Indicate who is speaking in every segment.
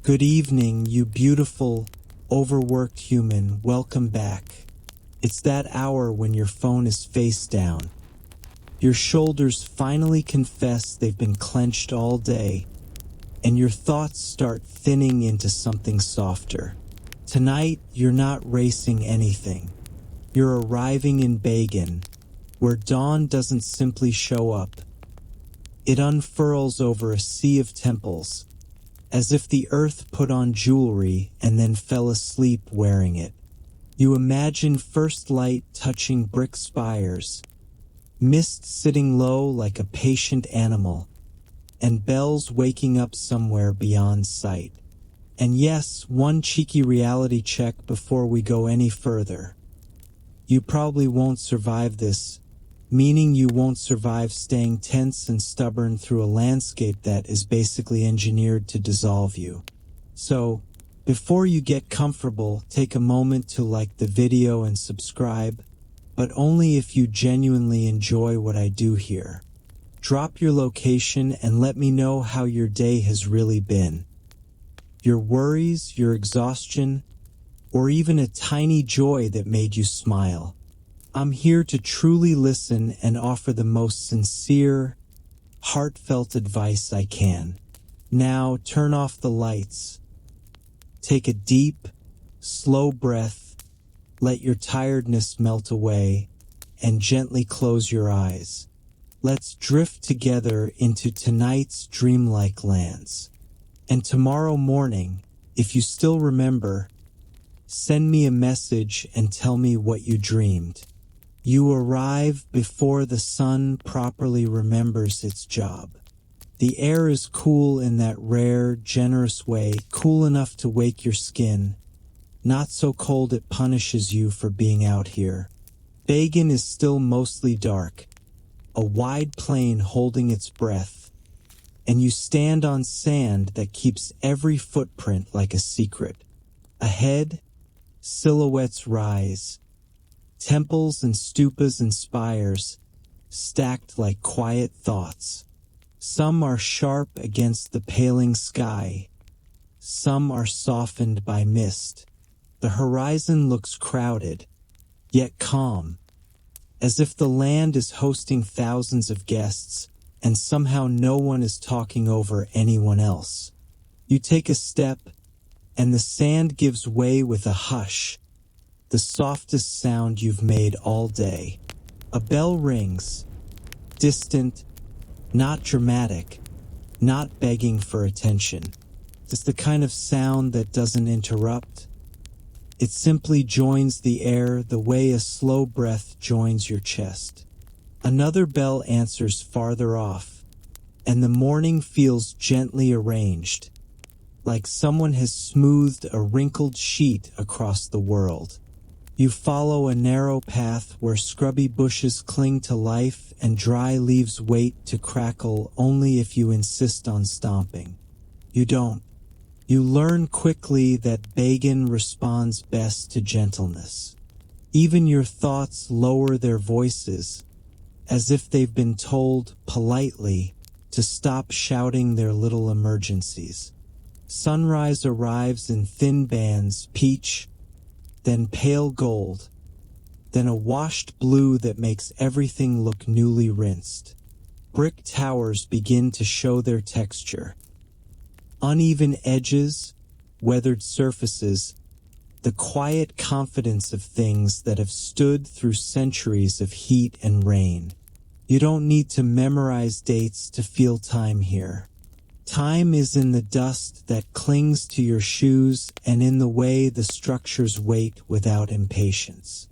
Speaker 1: Good evening, you beautiful, overworked human. Welcome back. It's that hour when your phone is face down. Your shoulders finally confess they've been clenched all day, and your thoughts start thinning into something softer. Tonight, you're not racing anything. You're arriving in Bagan, where dawn doesn't simply show up. It unfurls over a sea of temples, as if the earth put on jewelry and then fell asleep wearing it. You imagine first light touching brick spires, mist sitting low like a patient animal, and bells waking up somewhere beyond sight. And yes, one cheeky reality check before we go any further. You probably won't survive this, meaning you won't survive staying tense and stubborn through a landscape that is basically engineered to dissolve you. So, before you get comfortable, take a moment to like the video and subscribe, but only if you genuinely enjoy what I do here. Drop your location and let me know how your day has really been. Your worries, your exhaustion, or even a tiny joy that made you smile. I'm here to truly listen and offer the most sincere, heartfelt advice I can. Now, turn off the lights. Take a deep, slow breath, let your tiredness melt away, and gently close your eyes. Let's drift together into tonight's dreamlike lands. And tomorrow morning, if you still remember, send me a message and tell me what you dreamed. You arrive before the sun properly remembers its job. The air is cool in that rare, generous way, cool enough to wake your skin, not so cold it punishes you for being out here. Bagan is still mostly dark, a wide plain holding its breath, and you stand on sand that keeps every footprint like a secret. Ahead, silhouettes rise, temples and stupas and spires, stacked like quiet thoughts. Some are sharp against the paling sky, some are softened by mist. The horizon looks crowded, yet calm, as if the land is hosting thousands of guests, and somehow no one is talking over anyone else. You take a step, and the sand gives way with a hush, the softest sound you've made all day. A bell rings, distant, not dramatic, not begging for attention. It's the kind of sound that doesn't interrupt. It simply joins the air the way a slow breath joins your chest. Another bell answers farther off, and the morning feels gently arranged, like someone has smoothed a wrinkled sheet across the world. You follow a narrow path where scrubby bushes cling to life and dry leaves wait to crackle only if you insist on stomping. You don't. You learn quickly that Bagan responds best to gentleness. Even your thoughts lower their voices, as if they've been told, politely, to stop shouting their little emergencies. Sunrise arrives in thin bands, peach, then pale gold, then a washed blue that makes everything look newly rinsed. Brick towers begin to show their texture. Uneven edges, weathered surfaces, the quiet confidence of things that have stood through centuries of heat and rain. You don't need to memorize dates to feel time here. Time is in the dust that clings to your shoes and in the way the structures wait without impatience.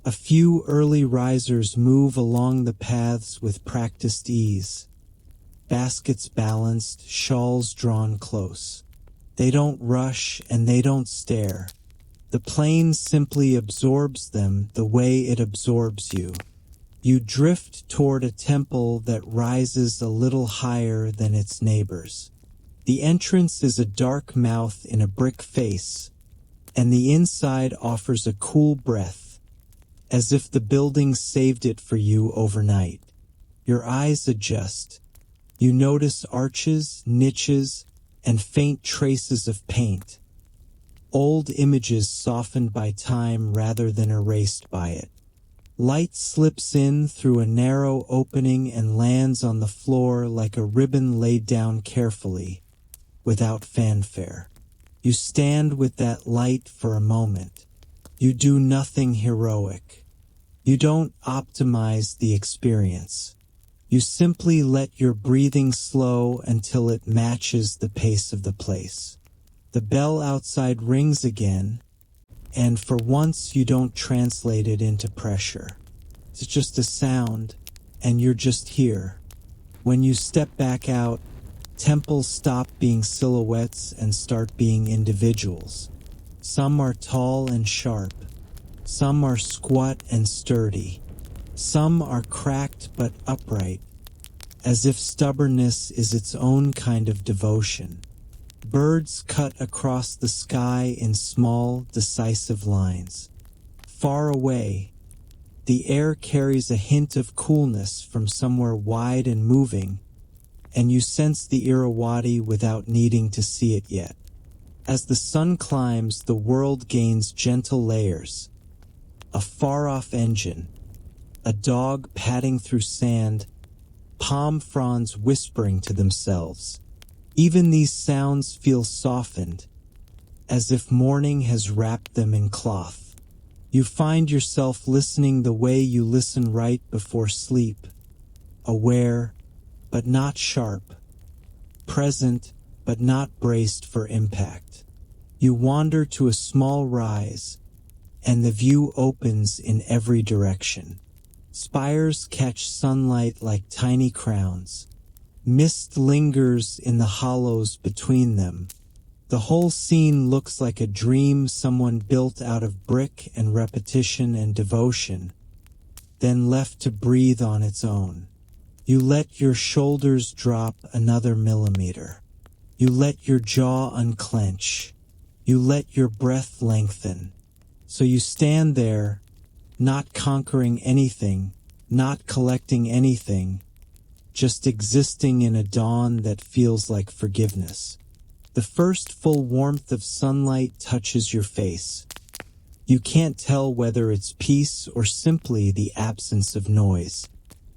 Speaker 1: A few early risers move along the paths with practiced ease. Baskets balanced, shawls drawn close. They don't rush and they don't stare. The plain simply absorbs them the way it absorbs you. You drift toward a temple that rises a little higher than its neighbors. The entrance is a dark mouth in a brick face, and the inside offers a cool breath, as if the building saved it for you overnight. Your eyes adjust. You notice arches, niches, and faint traces of paint. Old images softened by time rather than erased by it. Light slips in through a narrow opening and lands on the floor like a ribbon laid down carefully, without fanfare. You stand with that light for a moment. You do nothing heroic. You don't optimize the experience. You simply let your breathing slow until it matches the pace of the place. The bell outside rings again, and for once you don't translate it into pressure. It's just a sound, and you're just here. When you step back out, temples stop being silhouettes and start being individuals. Some are tall and sharp. Some are squat and sturdy. Some are cracked but upright, as if stubbornness is its own kind of devotion. Birds cut across the sky in small, decisive lines. Far away, the air carries a hint of coolness from somewhere wide and moving, and you sense the Irrawaddy without needing to see it yet. As the sun climbs, the world gains gentle layers. A far-off engine, a dog padding through sand, palm fronds whispering to themselves. Even these sounds feel softened, as if morning has wrapped them in cloth. You find yourself listening the way you listen right before sleep, aware, but not sharp, present, but not braced for impact. You wander to a small rise, and the view opens in every direction. Spires catch sunlight like tiny crowns. Mist lingers in the hollows between them. The whole scene looks like a dream someone built out of brick and repetition and devotion, then left to breathe on its own. You let your shoulders drop another millimeter. You let your jaw unclench. You let your breath lengthen. So you stand there, not conquering anything, not collecting anything, just existing in a dawn that feels like forgiveness. The first full warmth of sunlight touches your face. You can't tell whether it's peace or simply the absence of noise.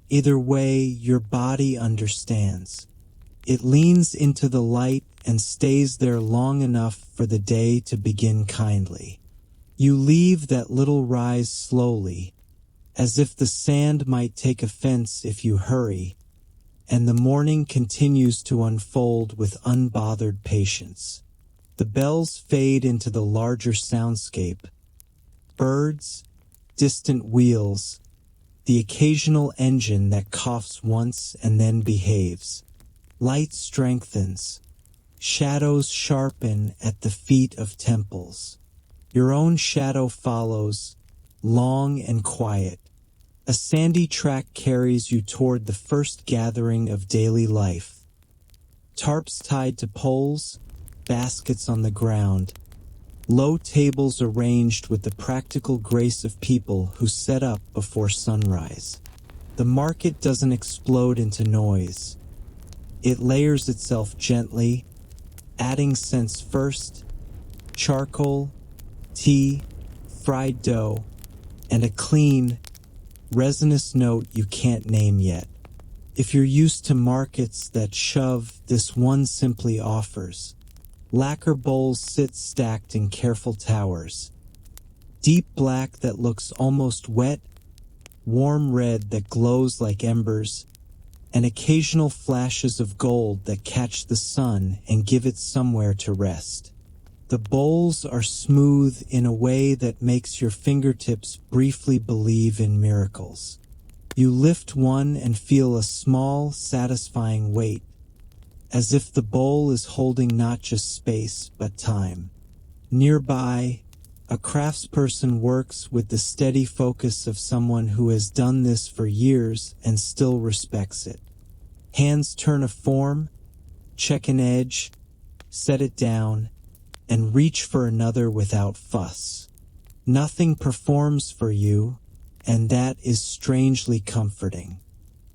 Speaker 1: Either way, your body understands. It leans into the light and stays there long enough for the day to begin kindly. You leave that little rise slowly, as if the sand might take offense if you hurry, and the morning continues to unfold with unbothered patience. The bells fade into the larger soundscape. Birds, distant wheels, the occasional engine that coughs once and then behaves. Light strengthens. Shadows sharpen at the feet of temples. Your own shadow follows, long and quiet. A sandy track carries you toward the first gathering of daily life. Tarps tied to poles, baskets on the ground, low tables arranged with the practical grace of people who set up before sunrise. The market doesn't explode into noise. It layers itself gently, adding scents first: charcoal, tea, fried dough, and a clean, resinous note you can't name yet. If you're used to markets that shove, this one simply offers. Lacquer bowls sit stacked in careful towers. Deep black that looks almost wet, warm red that glows like embers, and occasional flashes of gold that catch the sun and give it somewhere to rest. The bowls are smooth in a way that makes your fingertips briefly believe in miracles. You lift one and feel a small, satisfying weight, as if the bowl is holding not just space, but time. Nearby, a craftsperson works with the steady focus of someone who has done this for years and still respects it. Hands turn a form, check an edge, set it down, and reach for another without fuss. Nothing performs for you, and that is strangely comforting.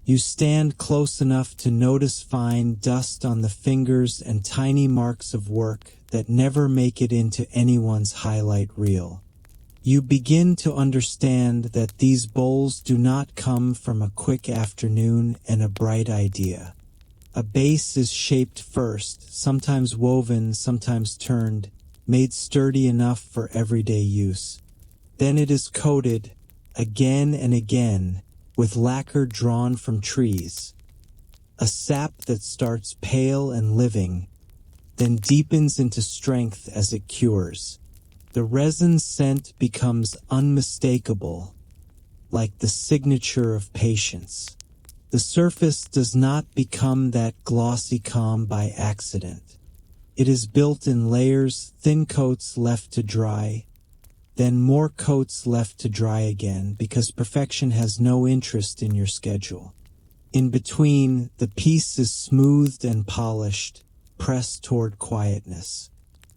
Speaker 1: You stand close enough to notice fine dust on the fingers and tiny marks of work that never make it into anyone's highlight reel. You begin to understand that these bowls do not come from a quick afternoon and a bright idea. A base is shaped first, sometimes woven, sometimes turned, made sturdy enough for everyday use. Then it is coated, again and again, with lacquer drawn from trees. A sap that starts pale and living, then deepens into strength as it cures. The resin scent becomes unmistakable, like the signature of patience. The surface does not become that glossy calm by accident. It is built in layers, thin coats left to dry, then more coats left to dry again, because perfection has no interest in your schedule. In between, the piece is smoothed and polished, pressed toward quietness.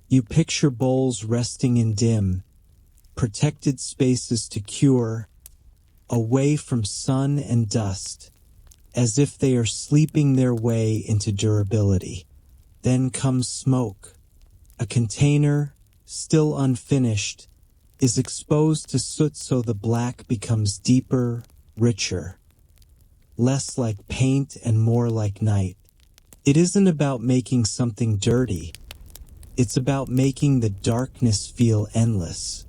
Speaker 1: You picture bowls resting in dim, protected spaces to cure, away from sun and dust, as if they are sleeping their way into durability. Then comes smoke. A container, still unfinished, is exposed to soot so the black becomes deeper, richer, less like paint and more like night. It isn't about making something dirty. It's about making the darkness feel endless.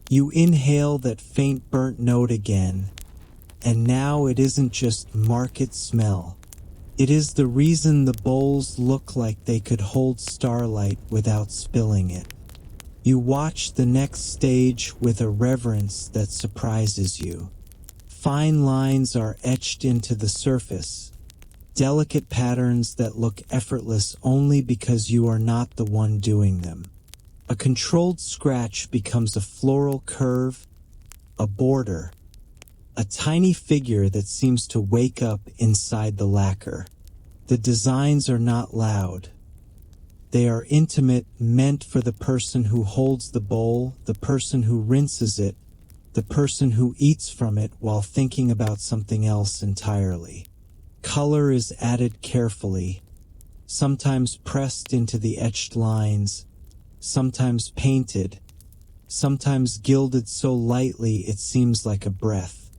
Speaker 1: You inhale that faint burnt note again, and now it isn't just market smell. It is the reason the bowls look like they could hold starlight without spilling it. You watch the next stage with a reverence that surprises you. Fine lines are etched into the surface, delicate patterns that look effortless only because you are not the one doing them. A controlled scratch becomes a floral curve, a border, a tiny figure that seems to wake up inside the lacquer. The designs are not loud. They are intimate, meant for the person who holds the bowl, the person who rinses it, the person who eats from it while thinking about something else entirely. Color is added carefully, sometimes pressed into the etched lines, sometimes painted, sometimes gilded so lightly it seems like a breath.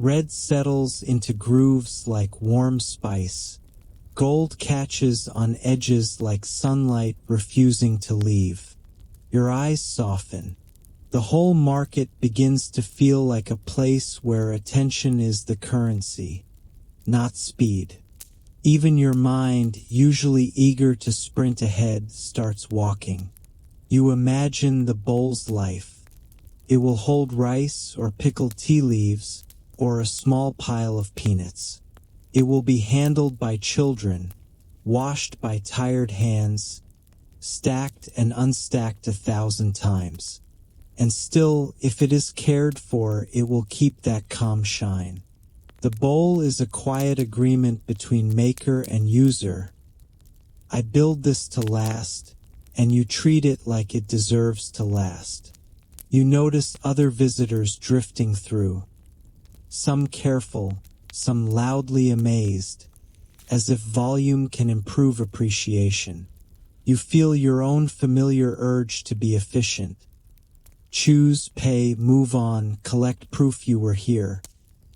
Speaker 1: Red settles into grooves like warm spice. Gold catches on edges like sunlight refusing to leave. Your eyes soften. The whole market begins to feel like a place where attention is the currency, not speed. Even your mind, usually eager to sprint ahead, starts walking. You imagine the bowl's life. It will hold rice or pickled tea leaves or a small pile of peanuts. It will be handled by children, washed by tired hands, stacked and unstacked 1,000 times. And still, if it is cared for, it will keep that calm shine. The bowl is a quiet agreement between maker and user. I build this to last, and you treat it like it deserves to last. You notice other visitors drifting through, some careful, some loudly amazed, as if volume can improve appreciation. You feel your own familiar urge to be efficient. Choose, pay, move on, collect proof you were here.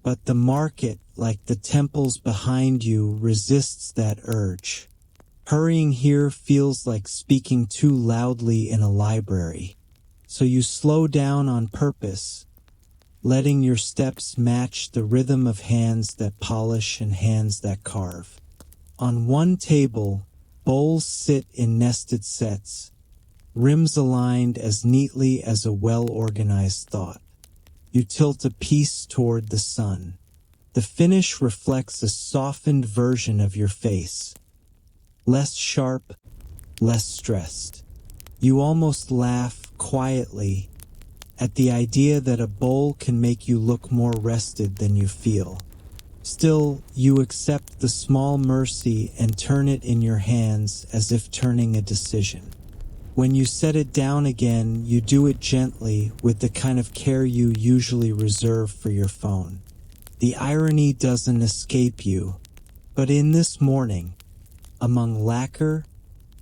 Speaker 1: But the market, like the temples behind you, resists that urge. Hurrying here feels like speaking too loudly in a library. So you slow down on purpose, letting your steps match the rhythm of hands that polish and hands that carve. On one table, bowls sit in nested sets, rims aligned as neatly as a well-organized thought. You tilt a piece toward the sun. The finish reflects a softened version of your face. Less sharp, less stressed. You almost laugh quietly at the idea that a bowl can make you look more rested than you feel. Still, you accept the small mercy and turn it in your hands as if turning a decision. When you set it down again, you do it gently with the kind of care you usually reserve for your phone. The irony doesn't escape you, but in this morning, among lacquer,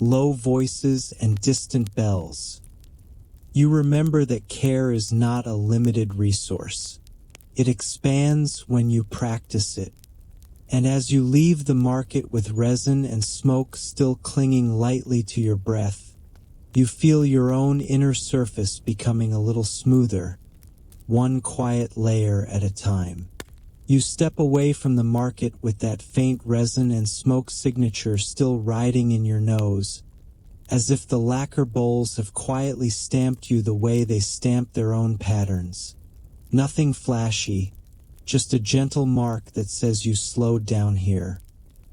Speaker 1: low voices, and distant bells, you remember that care is not a limited resource. It expands when you practice it. And as you leave the market with resin and smoke still clinging lightly to your breath, you feel your own inner surface becoming a little smoother, one quiet layer at a time. You step away from the market with that faint resin and smoke signature still riding in your nose, as if the lacquer bowls have quietly stamped you the way they stamp their own patterns. Nothing flashy, just a gentle mark that says you slowed down here.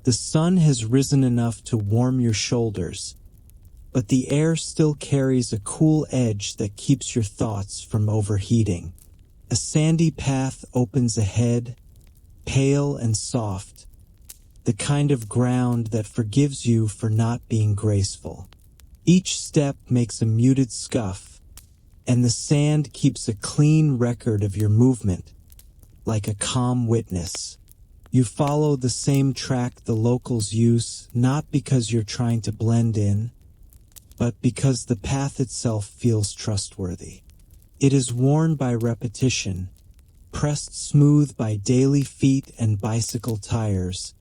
Speaker 1: The sun has risen enough to warm your shoulders, but the air still carries a cool edge that keeps your thoughts from overheating. A sandy path opens ahead, pale and soft, the kind of ground that forgives you for not being graceful. Each step makes a muted scuff, and the sand keeps a clean record of your movement, like a calm witness. You follow the same track the locals use, not because you're trying to blend in, but because the path itself feels trustworthy. It is worn by repetition, pressed smooth by daily feet and bicycle tires,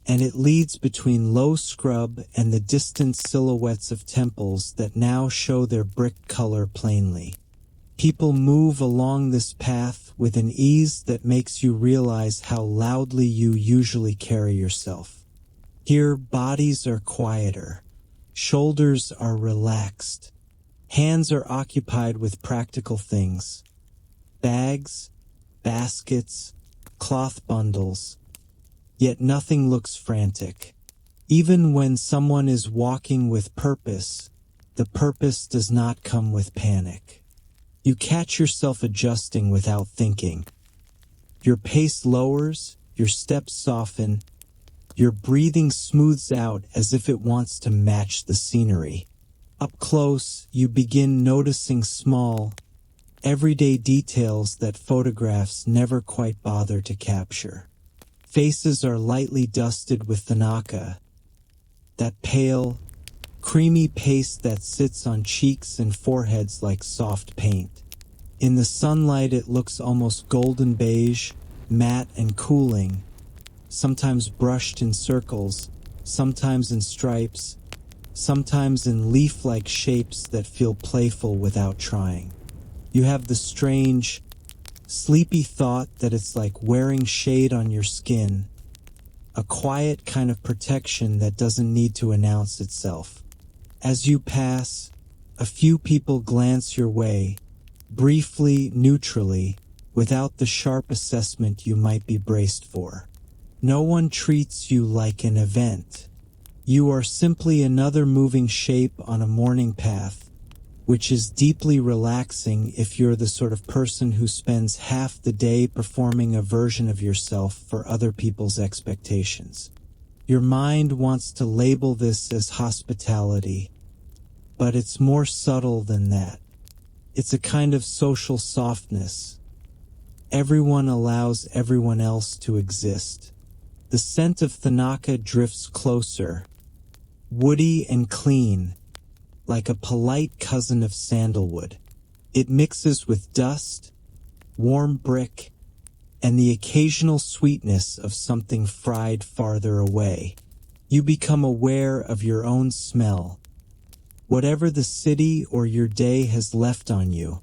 Speaker 1: and it leads between low scrub and the distant silhouettes of temples that now show their brick color plainly. People move along this path with an ease that makes you realize how loudly you usually carry yourself. Here, bodies are quieter, shoulders are relaxed, hands are occupied with practical things: bags, baskets, cloth bundles. Yet nothing looks frantic. Even when someone is walking with purpose, the purpose does not come with panic. You catch yourself adjusting without thinking. Your pace lowers, your steps soften, your breathing smooths out as if it wants to match the scenery. Up close, you begin noticing small, everyday details that photographs never quite bother to capture. Faces are lightly dusted with thanaka, that pale, creamy paste that sits on cheeks and foreheads like soft paint. In the sunlight it looks almost golden beige, matte and cooling, sometimes brushed in circles, sometimes in stripes, sometimes in leaf-like shapes that feel playful without trying. You have the strange, sleepy thought that it's like wearing shade on your skin, a quiet kind of protection that doesn't need to announce itself. As you pass, a few people glance your way, briefly, neutrally, without the sharp assessment you might be braced for. No one treats you like an event. You are simply another moving shape on a morning path, which is deeply relaxing if you're the sort of person who spends half the day performing a version of yourself for other people's expectations. Your mind wants to label this as hospitality, but it's more subtle than that. It's a kind of social softness. Everyone allows everyone else to exist. The scent of thanaka drifts closer, woody and clean, like a polite cousin of sandalwood. It mixes with dust, warm brick, and the occasional sweetness of something fried farther away. You become aware of your own smell, whatever the city or your day has left on you,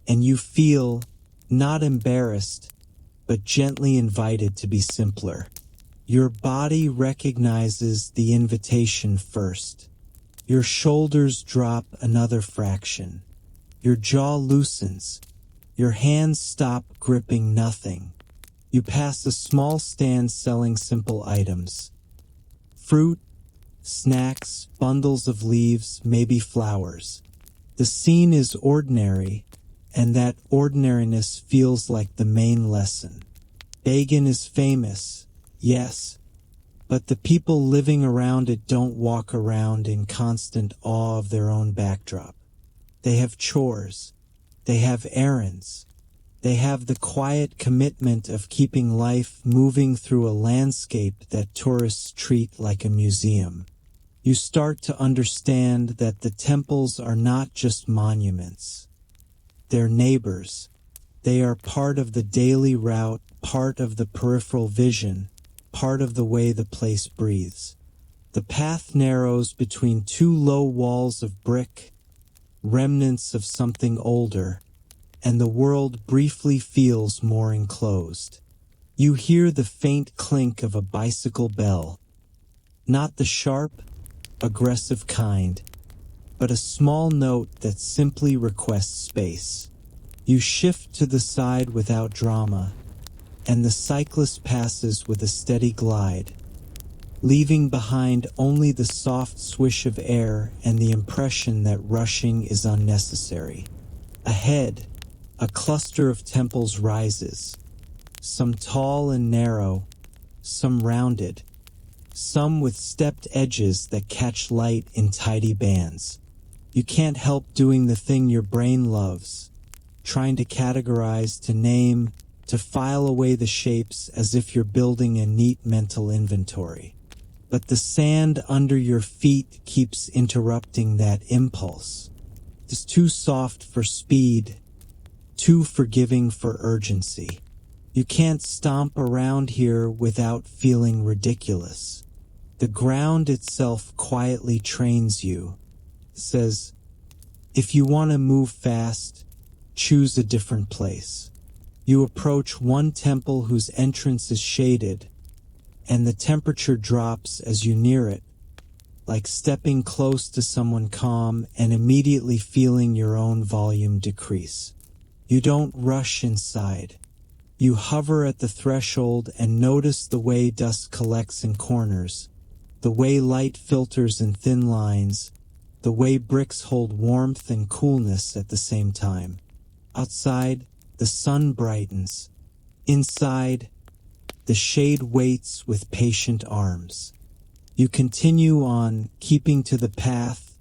Speaker 1: and you feel, not embarrassed, but gently invited to be simpler. Your body recognizes the invitation first. Your shoulders drop another fraction. Your jaw loosens. Your hands stop gripping nothing. You pass a small stand selling simple items: fruit, snacks, bundles of leaves, maybe flowers. The scene is ordinary, and that ordinariness feels like the main lesson. Bagan is famous, yes, but the people living around it don't walk around in constant awe of their own backdrop. They have chores. They have errands. They have the quiet commitment of keeping life moving through a landscape that tourists treat like a museum. You start to understand that the temples are not just monuments. They're neighbors. They are part of the daily route, part of the peripheral vision, part of the way the place breathes. The path narrows between two low walls of brick, remnants of something older, and the world briefly feels more enclosed. You hear the faint clink of a bicycle bell, not the sharp, aggressive kind, but a small note that simply requests space. You shift to the side without drama, and the cyclist passes with a steady glide, leaving behind only the soft swish of air and the impression that rushing is unnecessary. Ahead, a cluster of temples rises, some tall and narrow, some rounded, some with stepped edges that catch light in tidy bands. You can't help doing the thing your brain loves, trying to categorize, to name, to file away the shapes as if you're building a neat mental inventory. But the sand under your feet keeps interrupting that impulse. It's too soft for speed, too forgiving for urgency. You can't stomp around here without feeling ridiculous. The ground itself quietly trains you, says, if you want to move fast, choose a different place. You approach one temple whose entrance is shaded, and the temperature drops as you near it, like stepping close to someone calm and immediately feeling your own volume decrease. You don't rush inside. You hover at the threshold and notice the way dust collects in corners, the way light filters in thin lines, the way bricks hold warmth and coolness at the same time. Outside, the sun brightens. Inside, the shade waits with patient arms. You continue on, keeping to the path,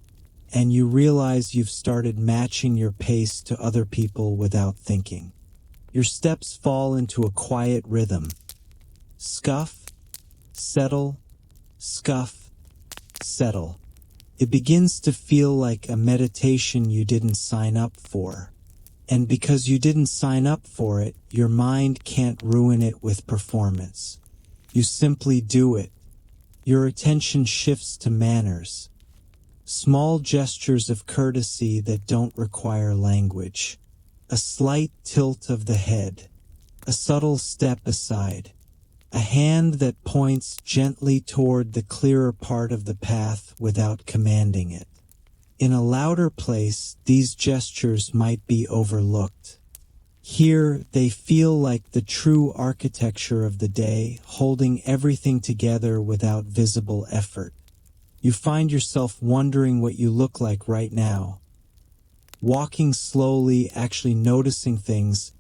Speaker 1: and you realize you've started matching your pace to other people without thinking. Your steps fall into a quiet rhythm. Scuff, settle, scuff, settle. It begins to feel like a meditation you didn't sign up for. And because you didn't sign up for it, your mind can't ruin it with performance. You simply do it. Your attention shifts to manners. Small gestures of courtesy that don't require language. A slight tilt of the head. A subtle step aside. A hand that points gently toward the clearer part of the path without commanding it. In a louder place, these gestures might be overlooked. Here, they feel like the true architecture of the day, holding everything together without visible effort. You find yourself wondering what you look like right now. Walking slowly, actually noticing things,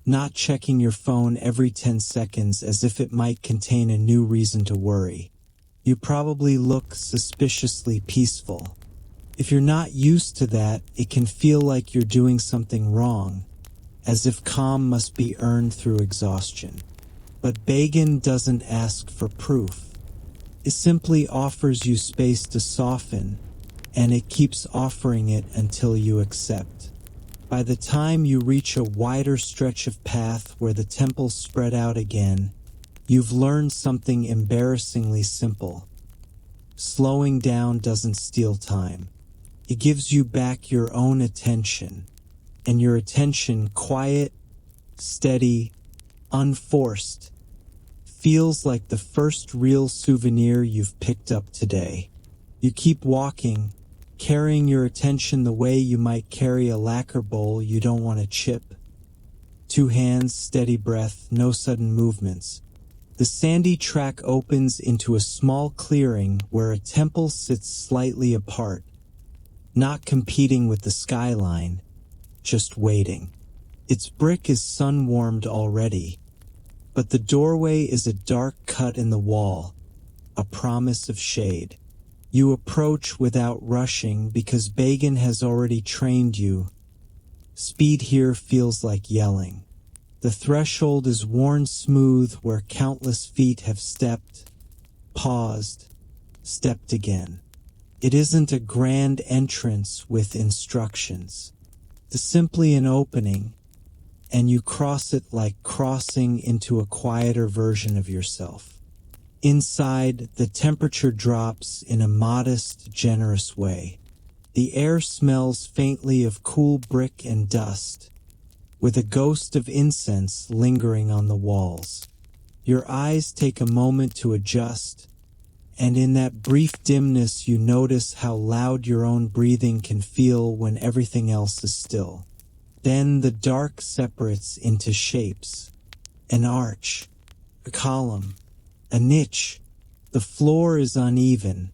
Speaker 1: not checking your phone every 10 seconds as if it might contain a new reason to worry. You probably look suspiciously peaceful. If you're not used to that, it can feel like you're doing something wrong, as if calm must be earned through exhaustion. But Bagan doesn't ask for proof. It simply offers you space to soften, and it keeps offering it until you accept. By the time you reach a wider stretch of path where the temples spread out again, you've learned something embarrassingly simple. Slowing down doesn't steal time. It gives you back your own attention, and your attention, quiet, steady, unforced, feels like the first real souvenir you've picked up today. You keep walking, carrying your attention the way you might carry a lacquer bowl you don't want to chip. 2 hands, steady breath, no sudden movements. The sandy track opens into a small clearing where a temple sits slightly apart, not competing with the skyline, just waiting. Its brick is sun-warmed already, but the doorway is a dark cut in the wall, a promise of shade. You approach without rushing because Bagan has already trained you. Speed here feels like yelling. The threshold is worn smooth where countless feet have stepped, paused, stepped again. It isn't a grand entrance with instructions. It's simply an opening, and you cross it like crossing into a quieter version of yourself. Inside, the temperature drops in a modest, generous way. The air smells faintly of cool brick and dust, with a ghost of incense lingering on the walls. Your eyes take a moment to adjust, and in that brief dimness you notice how loud your own breathing can feel when everything else is still. Then the dark separates into shapes. An arch, a column, a niche. The floor is uneven,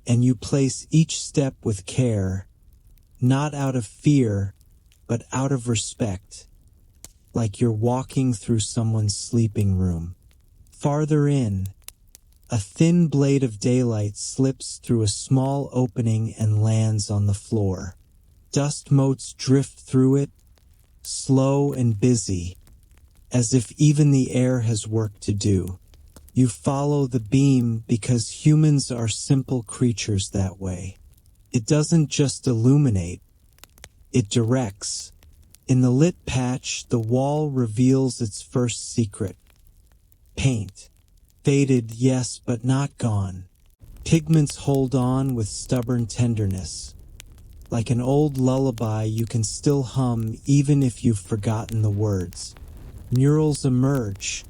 Speaker 1: and you place each step with care, not out of fear, but out of respect, like you're walking through someone's sleeping room. Farther in, a thin blade of daylight slips through a small opening and lands on the floor. Dust motes drift through it, slow and busy, as if even the air has work to do. You follow the beam because humans are simple creatures that way. It doesn't just illuminate, it directs. In the lit patch, the wall reveals its first secret. Paint. Faded, yes, but not gone. Pigments hold on with stubborn tenderness. Like an old lullaby you can still hum even if you've forgotten the words. Murals emerge.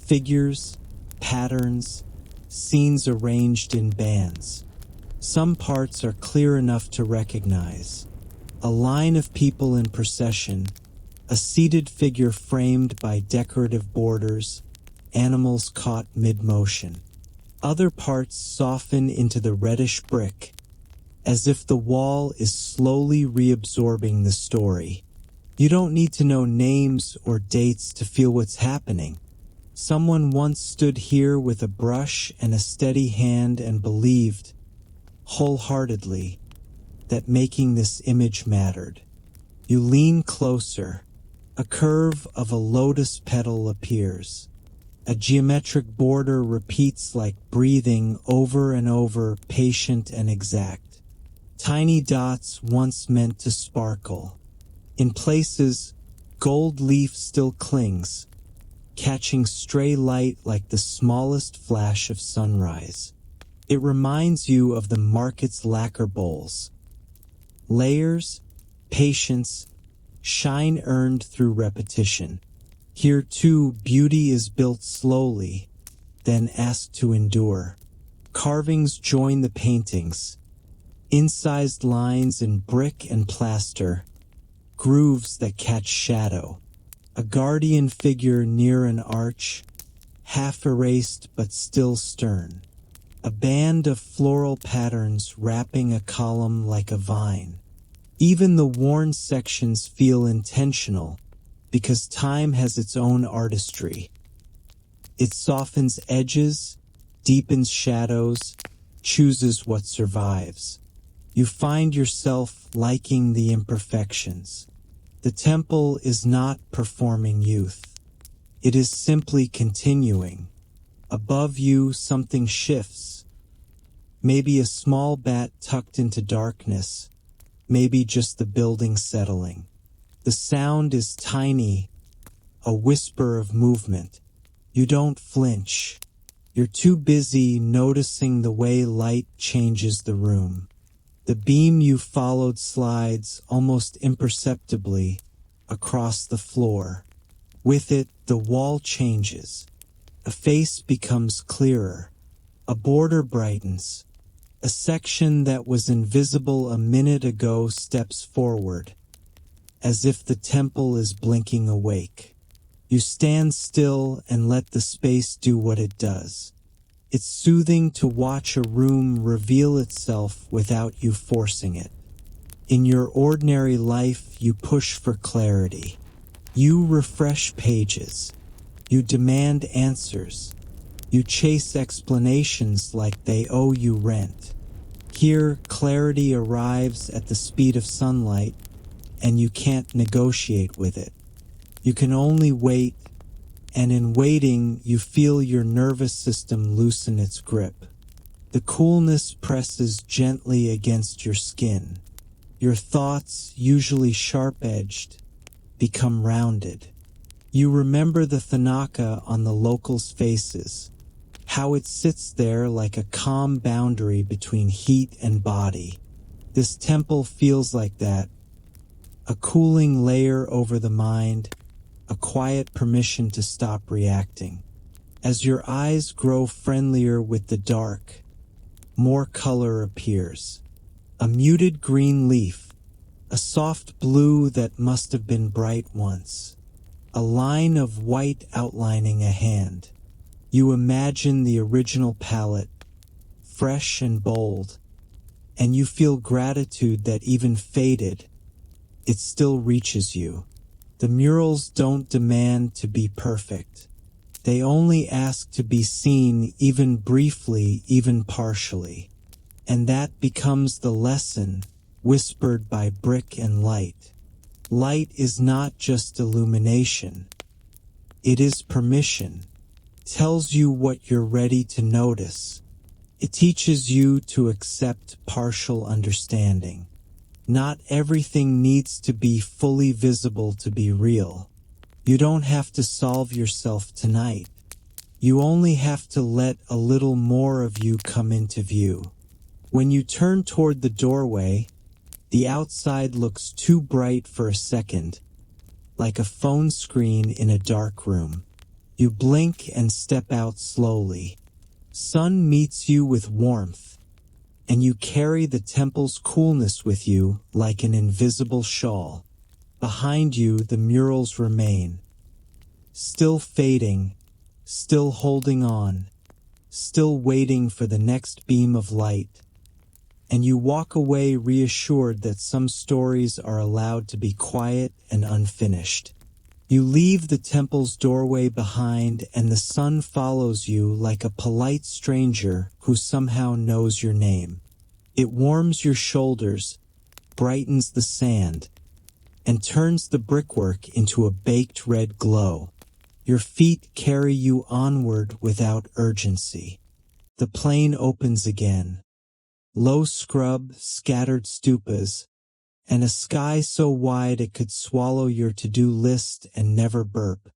Speaker 1: Figures, patterns, scenes arranged in bands. Some parts are clear enough to recognize. A line of people in procession, a seated figure framed by decorative borders, animals caught mid-motion. Other parts soften into the reddish brick, as if the wall is slowly reabsorbing the story. You don't need to know names or dates to feel what's happening. Someone once stood here with a brush and a steady hand and believed, wholeheartedly, that making this image mattered. You lean closer. A curve of a lotus petal appears. A geometric border repeats like breathing over and over, patient and exact. Tiny dots once meant to sparkle. In places, gold leaf still clings, catching stray light like the smallest flash of sunrise. It reminds you of the market's lacquer bowls. Layers, patience, shine earned through repetition. Here too, beauty is built slowly, then asked to endure. Carvings join the paintings, incised lines in brick and plaster, grooves that catch shadow. A guardian figure near an arch, half erased but still stern. A band of floral patterns wrapping a column like a vine. Even the worn sections feel intentional, because time has its own artistry. It softens edges, deepens shadows, chooses what survives. You find yourself liking the imperfections. The temple is not performing youth. It is simply continuing. Above you, something shifts. Maybe a small bat tucked into darkness, maybe just the building settling. The sound is tiny, a whisper of movement. You don't flinch. You're too busy noticing the way light changes the room. The beam you followed slides almost imperceptibly across the floor. With it, the wall changes. A face becomes clearer. A border brightens. A section that was invisible a minute ago steps forward, as if the temple is blinking awake. You stand still and let the space do what it does. It's soothing to watch a room reveal itself without you forcing it. In your ordinary life, you push for clarity. You refresh pages. You demand answers. You chase explanations like they owe you rent. Here, clarity arrives at the speed of sunlight, and you can't negotiate with it. You can only wait, and in waiting, you feel your nervous system loosen its grip. The coolness presses gently against your skin. Your thoughts, usually sharp-edged, become rounded. You remember the Thanaka on the locals' faces, how it sits there like a calm boundary between heat and body. This temple feels like that, a cooling layer over the mind, a quiet permission to stop reacting. As your eyes grow friendlier with the dark, more color appears. A muted green leaf, a soft blue that must have been bright once, a line of white outlining a hand. You imagine the original palette, fresh and bold, and you feel gratitude that even faded, it still reaches you. The murals don't demand to be perfect. They only ask to be seen, even briefly, even partially. And that becomes the lesson, whispered by brick and light. Light is not just illumination. It is permission. Tells you what you're ready to notice. It teaches you to accept partial understanding. Not everything needs to be fully visible to be real. You don't have to solve yourself tonight. You only have to let a little more of you come into view. When you turn toward the doorway, the outside looks too bright for a second, like a phone screen in a dark room. You blink and step out slowly. Sun meets you with warmth, and you carry the temple's coolness with you like an invisible shawl. Behind you, the murals remain, still fading, still holding on, still waiting for the next beam of light. And you walk away reassured that some stories are allowed to be quiet and unfinished. You leave the temple's doorway behind, and the sun follows you like a polite stranger who somehow knows your name. It warms your shoulders, brightens the sand, and turns the brickwork into a baked red glow. Your feet carry you onward without urgency. The plain opens again. Low scrub, scattered stupas, and a sky so wide it could swallow your to-do list and never burp.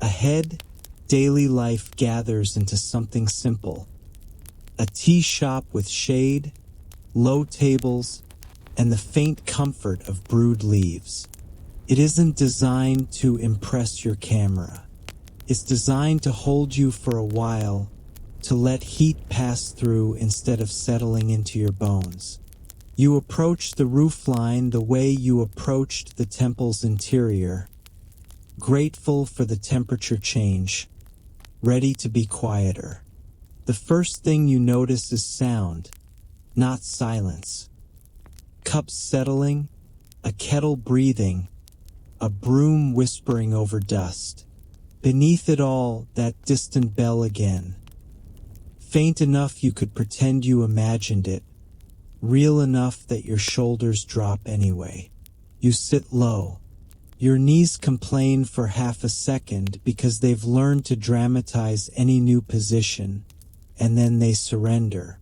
Speaker 1: Ahead, daily life gathers into something simple. A tea shop with shade, low tables, and the faint comfort of brewed leaves. It isn't designed to impress your camera. It's designed to hold you for a while, to let heat pass through instead of settling into your bones. You approach the roofline the way you approached the temple's interior, grateful for the temperature change, ready to be quieter. The first thing you notice is sound, not silence. Cups settling, a kettle breathing, a broom whispering over dust. Beneath it all, that distant bell again. Faint enough you could pretend you imagined it, real enough that your shoulders drop anyway. You sit low. Your knees complain for half a second because they've learned to dramatize any new position, and then they surrender.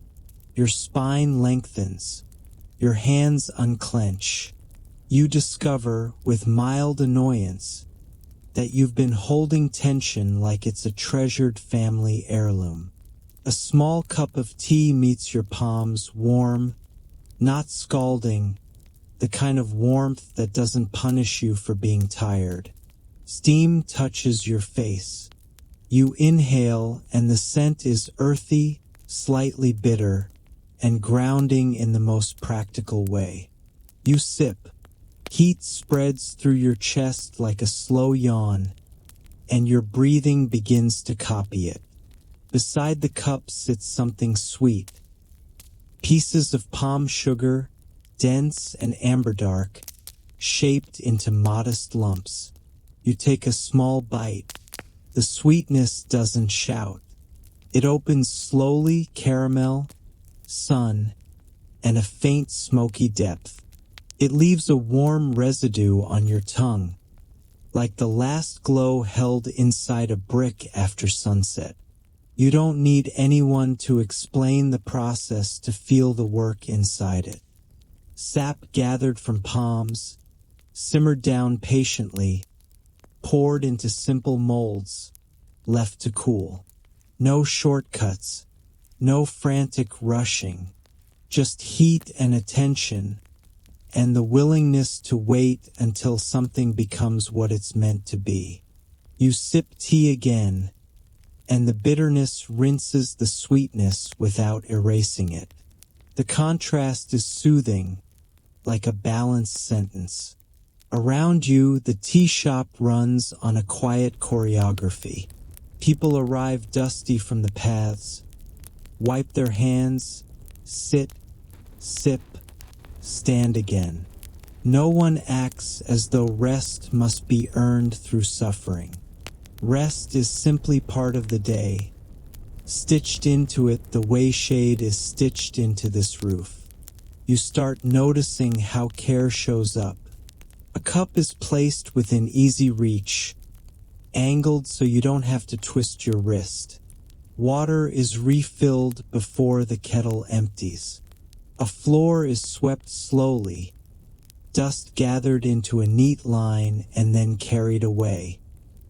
Speaker 1: Your spine lengthens. Your hands unclench. You discover, with mild annoyance, that you've been holding tension like it's a treasured family heirloom. A small cup of tea meets your palms, warm, not scalding, the kind of warmth that doesn't punish you for being tired. Steam touches your face. You inhale, and the scent is earthy, slightly bitter, and grounding in the most practical way. You sip. Heat spreads through your chest like a slow yawn, and your breathing begins to copy it. Beside the cup sits something sweet. Pieces of palm sugar, dense and amber dark, shaped into modest lumps. You take a small bite. The sweetness doesn't shout. It opens slowly, caramel, sun, and a faint smoky depth. It leaves a warm residue on your tongue, like the last glow held inside a brick after sunset. You don't need anyone to explain the process to feel the work inside it. Sap gathered from palms, simmered down patiently, poured into simple molds, left to cool. No shortcuts, no frantic rushing, just heat and attention, and the willingness to wait until something becomes what it's meant to be. You sip tea again, and the bitterness rinses the sweetness without erasing it. The contrast is soothing, like a balanced sentence. Around you, the tea shop runs on a quiet choreography. People arrive dusty from the paths, wipe their hands, sit, sip, stand again. No one acts as though rest must be earned through suffering. Rest is simply part of the day, stitched into it the way shade is stitched into this roof. You start noticing how care shows up. A cup is placed within easy reach, angled so you don't have to twist your wrist. Water is refilled before the kettle empties. A floor is swept slowly, dust gathered into a neat line and then carried away.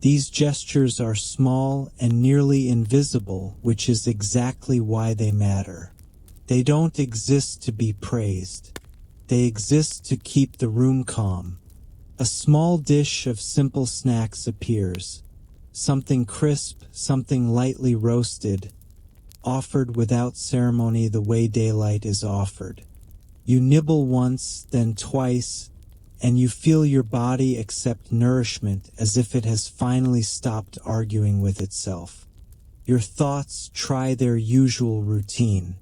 Speaker 1: These gestures are small and nearly invisible, which is exactly why they matter. They don't exist to be praised. They exist to keep the room calm. A small dish of simple snacks appears. Something crisp, something lightly roasted, offered without ceremony the way daylight is offered. You nibble once, then twice, and you feel your body accept nourishment as if it has finally stopped arguing with itself. Your thoughts try their usual routine.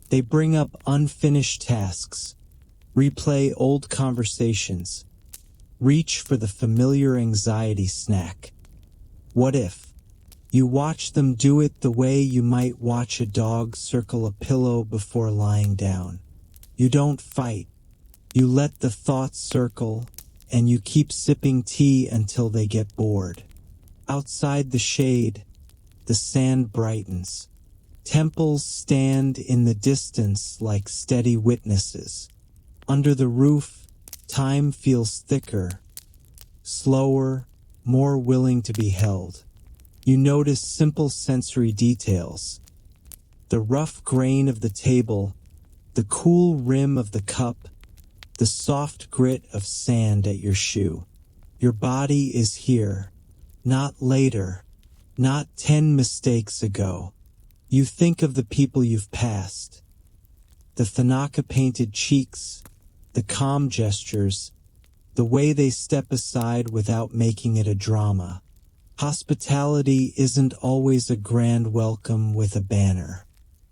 Speaker 1: They bring up unfinished tasks, replay old conversations, reach for the familiar anxiety snack. What if? You watch them do it the way you might watch a dog circle a pillow before lying down. You don't fight. You let the thoughts circle, and you keep sipping tea until they get bored. Outside the shade, the sand brightens. Temples stand in the distance like steady witnesses. Under the roof, time feels thicker, slower, more willing to be held. You notice simple sensory details. The rough grain of the table, the cool rim of the cup, the soft grit of sand at your shoe. Your body is here, not later, not 10 mistakes ago. You think of the people you've passed, the Thanaka-painted cheeks, the calm gestures, the way they step aside without making it a drama. Hospitality isn't always a grand welcome with a banner.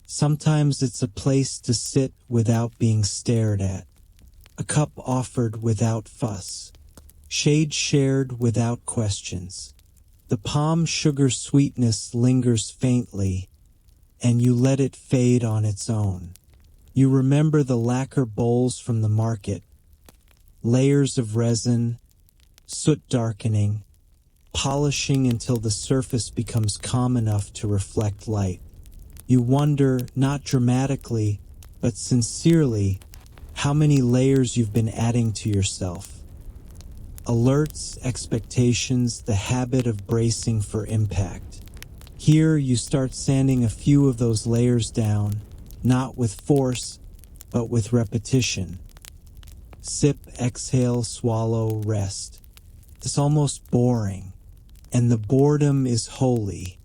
Speaker 1: Sometimes it's a place to sit without being stared at, a cup offered without fuss, shade shared without questions. The palm sugar sweetness lingers faintly, and you let it fade on its own. You remember the lacquer bowls from the market, layers of resin, soot darkening, polishing until the surface becomes calm enough to reflect light. You wonder, not dramatically, but sincerely, how many layers you've been adding to yourself. Alerts, expectations, the habit of bracing for impact. Here you start sanding a few of those layers down, not with force, but with repetition. Sip, exhale, swallow, rest. It's almost boring. And the boredom is holy.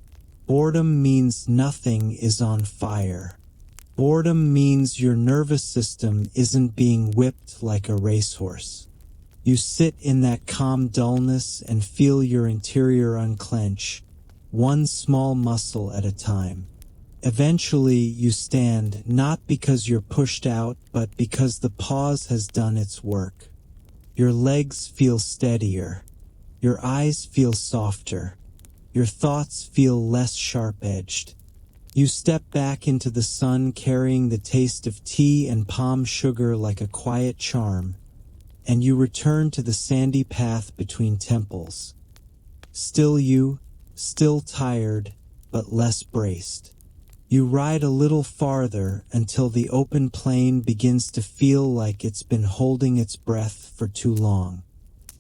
Speaker 1: Boredom means nothing is on fire. Boredom means your nervous system isn't being whipped like a racehorse. You sit in that calm dullness and feel your interior unclench, one small muscle at a time. Eventually you stand, not because you're pushed out, but because the pause has done its work. Your legs feel steadier. Your eyes feel softer. Your thoughts feel less sharp-edged. You step back into the sun carrying the taste of tea and palm sugar like a quiet charm, and you return to the sandy path between temples. Still you, still tired, but less braced. You ride a little farther until the open plain begins to feel like it's been holding its breath for too long.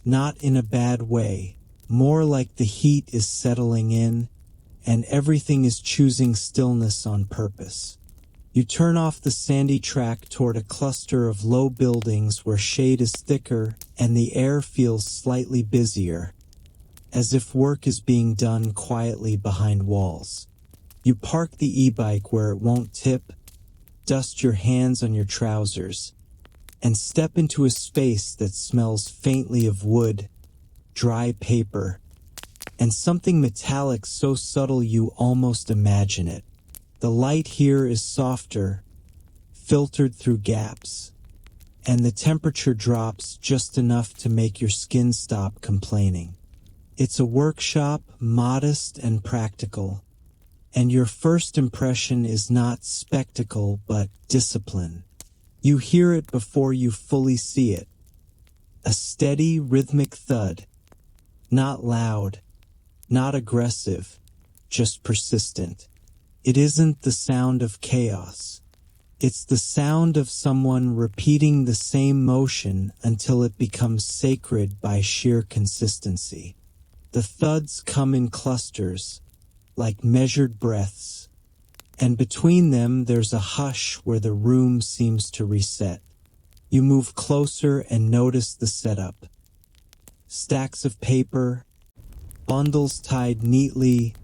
Speaker 1: Not in a bad way, more like the heat is settling in, and everything is choosing stillness on purpose. You turn off the sandy track toward a cluster of low buildings where shade is thicker and the air feels slightly busier, as if work is being done quietly behind walls. You park the e-bike where it won't tip, dust your hands on your trousers, and step into a space that smells faintly of wood, dry paper, and something metallic so subtle you almost imagine it. The light here is softer, filtered through gaps, and the temperature drops just enough to make your skin stop complaining. It's a workshop, modest and practical, and your first impression is not spectacle but discipline. You hear it before you fully see it. A steady, rhythmic thud. Not loud, not aggressive, just persistent. It isn't the sound of chaos. It's the sound of someone repeating the same motion until it becomes sacred by sheer consistency. The thuds come in clusters, like measured breaths, and between them there's a hush where the room seems to reset. You move closer and notice the setup. Stacks of paper, bundles tied neatly,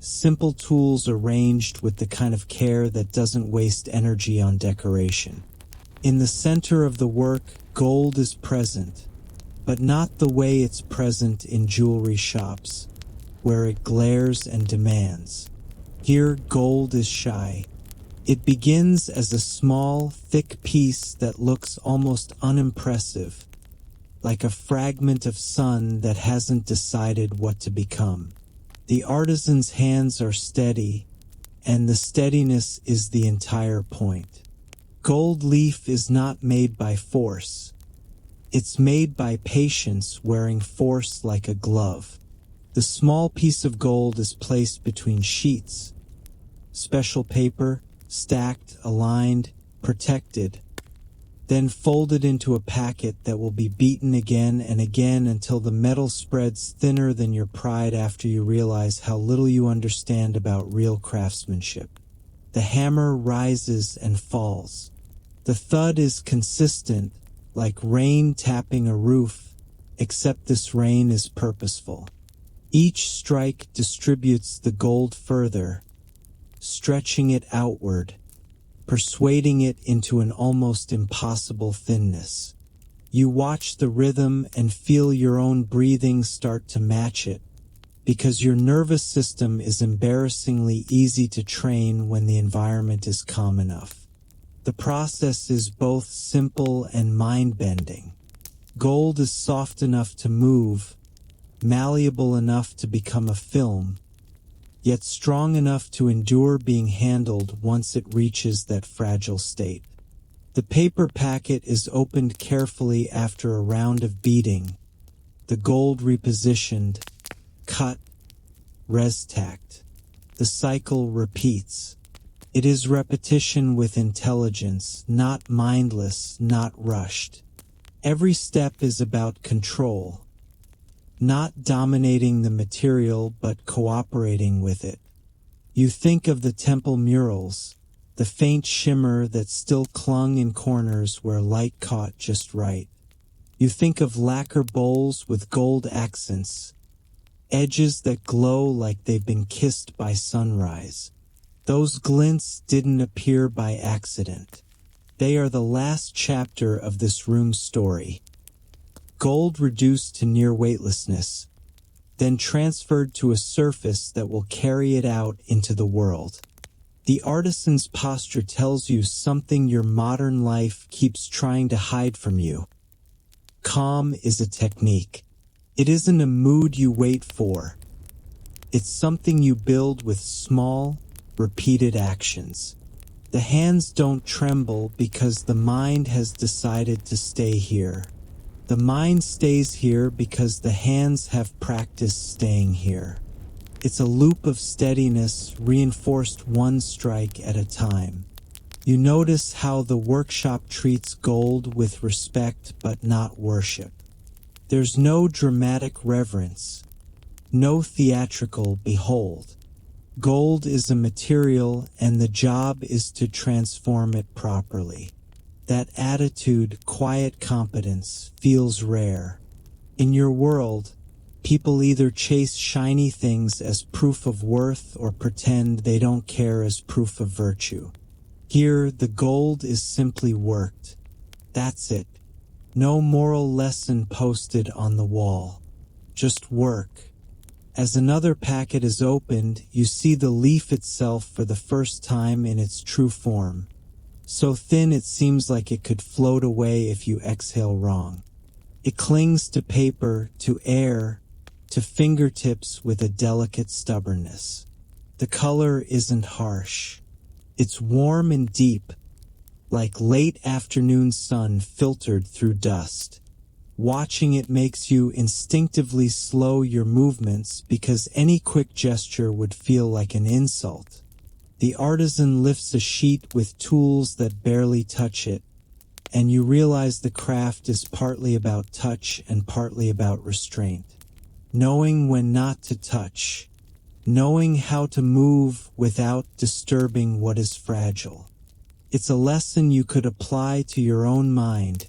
Speaker 1: simple tools arranged with the kind of care that doesn't waste energy on decoration. In the center of the work, gold is present, but not the way it's present in jewelry shops, where it glares and demands. Here, gold is shy. It begins as a small, thick piece that looks almost unimpressive, like a fragment of sun that hasn't decided what to become. The artisan's hands are steady, and the steadiness is the entire point. Gold leaf is not made by force. It's made by patience wearing force like a glove. The small piece of gold is placed between sheets, special paper, stacked, aligned, protected, then folded into a packet that will be beaten again and again until the metal spreads thinner than your pride after you realize how little you understand about real craftsmanship. The hammer rises and falls. The thud is consistent, like rain tapping a roof, except this rain is purposeful. Each strike distributes the gold further, stretching it outward, persuading it into an almost impossible thinness. You watch the rhythm and feel your own breathing start to match it, because your nervous system is embarrassingly easy to train when the environment is calm enough. The process is both simple and mind-bending. Gold is soft enough to move, malleable enough to become a film, yet strong enough to endure being handled once it reaches that fragile state. The paper packet is opened carefully after a round of beating, the gold repositioned, cut, res-tacked. The cycle repeats. It is repetition with intelligence, not mindless, not rushed. Every step is about control, not dominating the material but cooperating with it. You think of the temple murals, the faint shimmer that still clung in corners where light caught just right. You think of lacquer bowls with gold accents, edges that glow like they've been kissed by sunrise. Those glints didn't appear by accident. They are the last chapter of this room's story. Gold reduced to near weightlessness, then transferred to a surface that will carry it out into the world. The artisan's posture tells you something your modern life keeps trying to hide from you. Calm is a technique. It isn't a mood you wait for. It's something you build with small, repeated actions. The hands don't tremble because the mind has decided to stay here. The mind stays here because the hands have practiced staying here. It's a loop of steadiness reinforced one strike at a time. You notice how the workshop treats gold with respect but not worship. There's no dramatic reverence, no theatrical behold. Gold is a material and the job is to transform it properly. That attitude, quiet competence, feels rare. In your world, people either chase shiny things as proof of worth or pretend they don't care as proof of virtue. Here, the gold is simply worked. That's it. No moral lesson posted on the wall. Just work. As another packet is opened, you see the leaf itself for the first time in its true form. So thin it seems like it could float away if you exhale wrong. It clings to paper, to air, to fingertips with a delicate stubbornness. The color isn't harsh. It's warm and deep, like late afternoon sun filtered through dust. Watching it makes you instinctively slow your movements because any quick gesture would feel like an insult. The artisan lifts a sheet with tools that barely touch it, and you realize the craft is partly about touch and partly about restraint. Knowing when not to touch, knowing how to move without disturbing what is fragile. It's a lesson you could apply to your own mind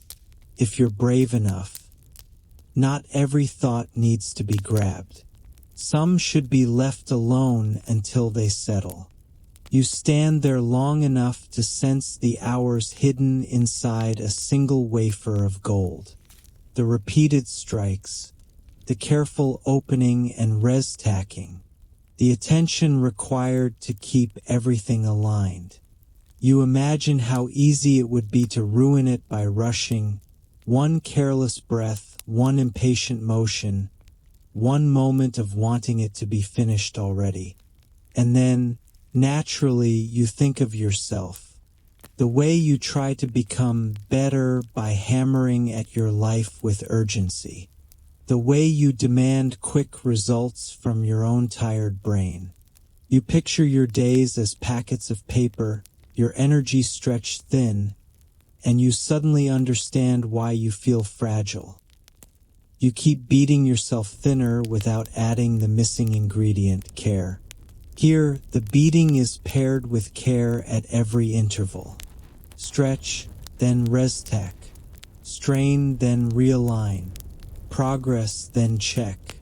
Speaker 1: if you're brave enough. Not every thought needs to be grabbed. Some should be left alone until they settle. You stand there long enough to sense the hours hidden inside a single wafer of gold. The repeated strikes, the careful opening and res-tacking, the attention required to keep everything aligned. You imagine how easy it would be to ruin it by rushing, one careless breath, one impatient motion, one moment of wanting it to be finished already. And then, naturally, you think of yourself. The way you try to become better by hammering at your life with urgency. The way you demand quick results from your own tired brain. You picture your days as packets of paper, your energy stretched thin, and you suddenly understand why you feel fragile. You keep beating yourself thinner without adding the missing ingredient, care. Here, the beating is paired with care at every interval. Stretch, then res-tack. Strain, then realign. Progress, then check.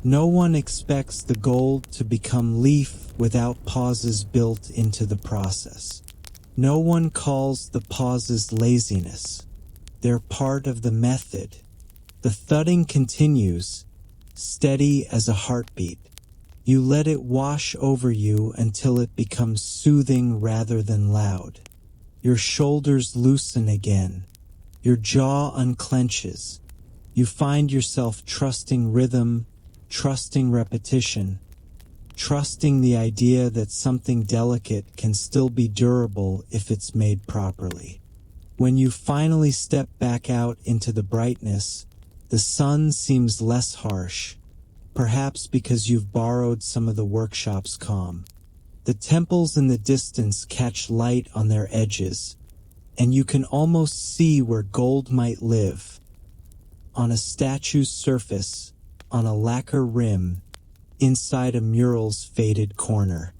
Speaker 1: No one expects the gold to become leaf without pauses built into the process. No one calls the pauses laziness. They're part of the method. The thudding continues, steady as a heartbeat. You let it wash over you until it becomes soothing rather than loud. Your shoulders loosen again. Your jaw unclenches. You find yourself trusting rhythm, trusting repetition, trusting the idea that something delicate can still be durable if it's made properly. When you finally step back out into the brightness, the sun seems less harsh, perhaps because you've borrowed some of the workshop's calm. The temples in the distance catch light on their edges, and you can almost see where gold might live. On a statue's surface, on a lacquer rim, inside a mural's faded corner.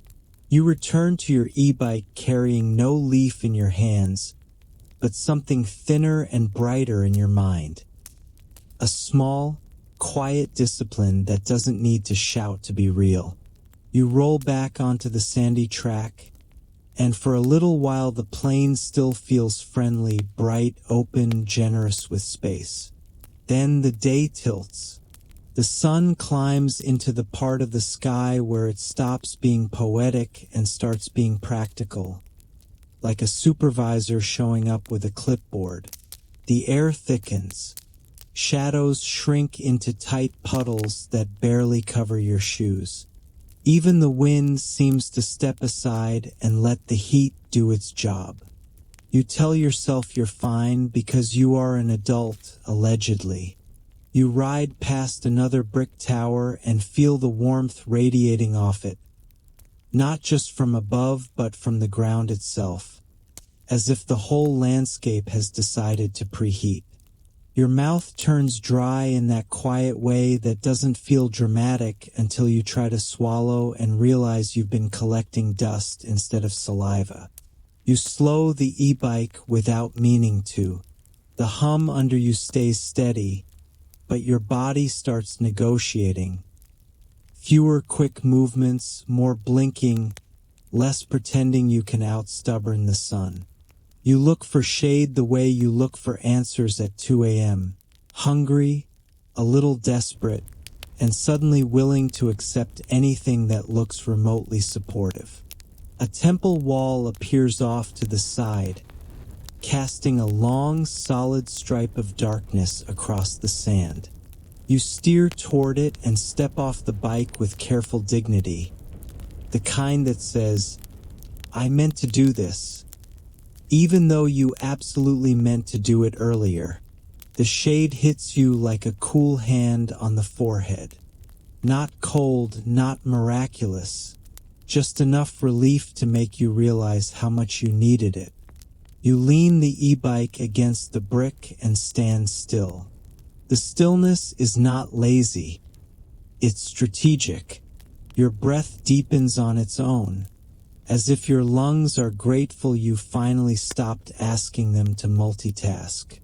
Speaker 1: You return to your e-bike carrying no leaf in your hands, but something thinner and brighter in your mind. A small, quiet discipline that doesn't need to shout to be real. You roll back onto the sandy track, and for a little while the plain still feels friendly, bright, open, generous with space. Then the day tilts. The sun climbs into the part of the sky where it stops being poetic and starts being practical, like a supervisor showing up with a clipboard. The air thickens. Shadows shrink into tight puddles that barely cover your shoes. Even the wind seems to step aside and let the heat do its job. You tell yourself you're fine because you are an adult, allegedly. You ride past another brick tower and feel the warmth radiating off it, not just from above but from the ground itself, as if the whole landscape has decided to preheat. Your mouth turns dry in that quiet way that doesn't feel dramatic until you try to swallow and realize you've been collecting dust instead of saliva. You slow the e-bike without meaning to. The hum under you stays steady, but your body starts negotiating. Fewer quick movements, more blinking, less pretending you can out-stubborn the sun. You look for shade the way you look for answers at 2 a.m., hungry, a little desperate, and suddenly willing to accept anything that looks remotely supportive. A temple wall appears off to the side, casting a long, solid stripe of darkness across the sand. You steer toward it and step off the bike with careful dignity, the kind that says, "I meant to do this," even though you absolutely meant to do it earlier. The shade hits you like a cool hand on the forehead. Not cold, not miraculous, just enough relief to make you realize how much you needed it. You lean the e-bike against the brick and stand still. The stillness is not lazy. It's strategic. Your breath deepens on its own, as if your lungs are grateful you finally stopped asking them to multitask.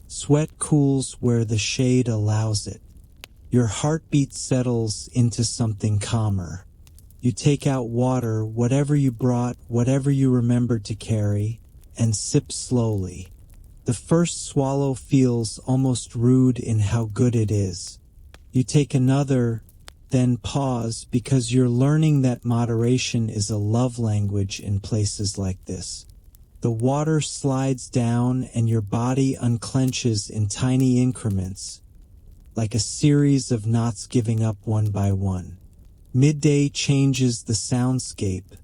Speaker 1: Sweat cools where the shade allows it. Your heartbeat settles into something calmer. You take out water, whatever you brought, whatever you remembered to carry, and sip slowly. The first swallow feels almost rude in how good it is. You take another, then pause because you're learning that moderation is a love language in places like this. The water slides down and your body unclenches in tiny increments, like a series of knots giving up one by one. Midday changes the soundscape.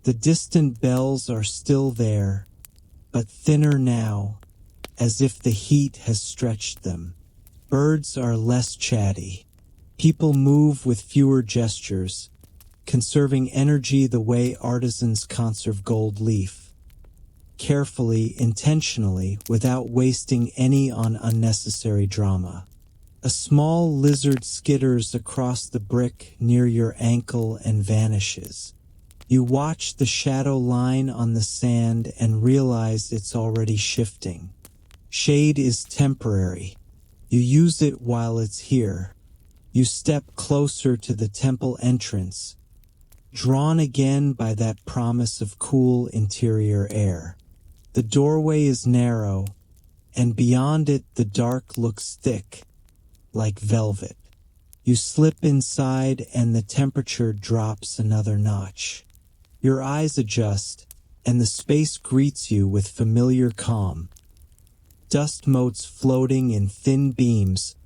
Speaker 1: The distant bells are still there, but thinner now, as if the heat has stretched them. Birds are less chatty. People move with fewer gestures, conserving energy the way artisans conserve gold leaf. Carefully, intentionally, without wasting any on unnecessary drama. A small lizard skitters across the brick near your ankle and vanishes. You watch the shadow line on the sand and realize it's already shifting. Shade is temporary. You use it while it's here. You step closer to the temple entrance, drawn again by that promise of cool interior air. The doorway is narrow, and beyond it the dark looks thick, like velvet. You slip inside and the temperature drops another notch. Your eyes adjust, and the space greets you with familiar calm. Dust motes floating in thin beams,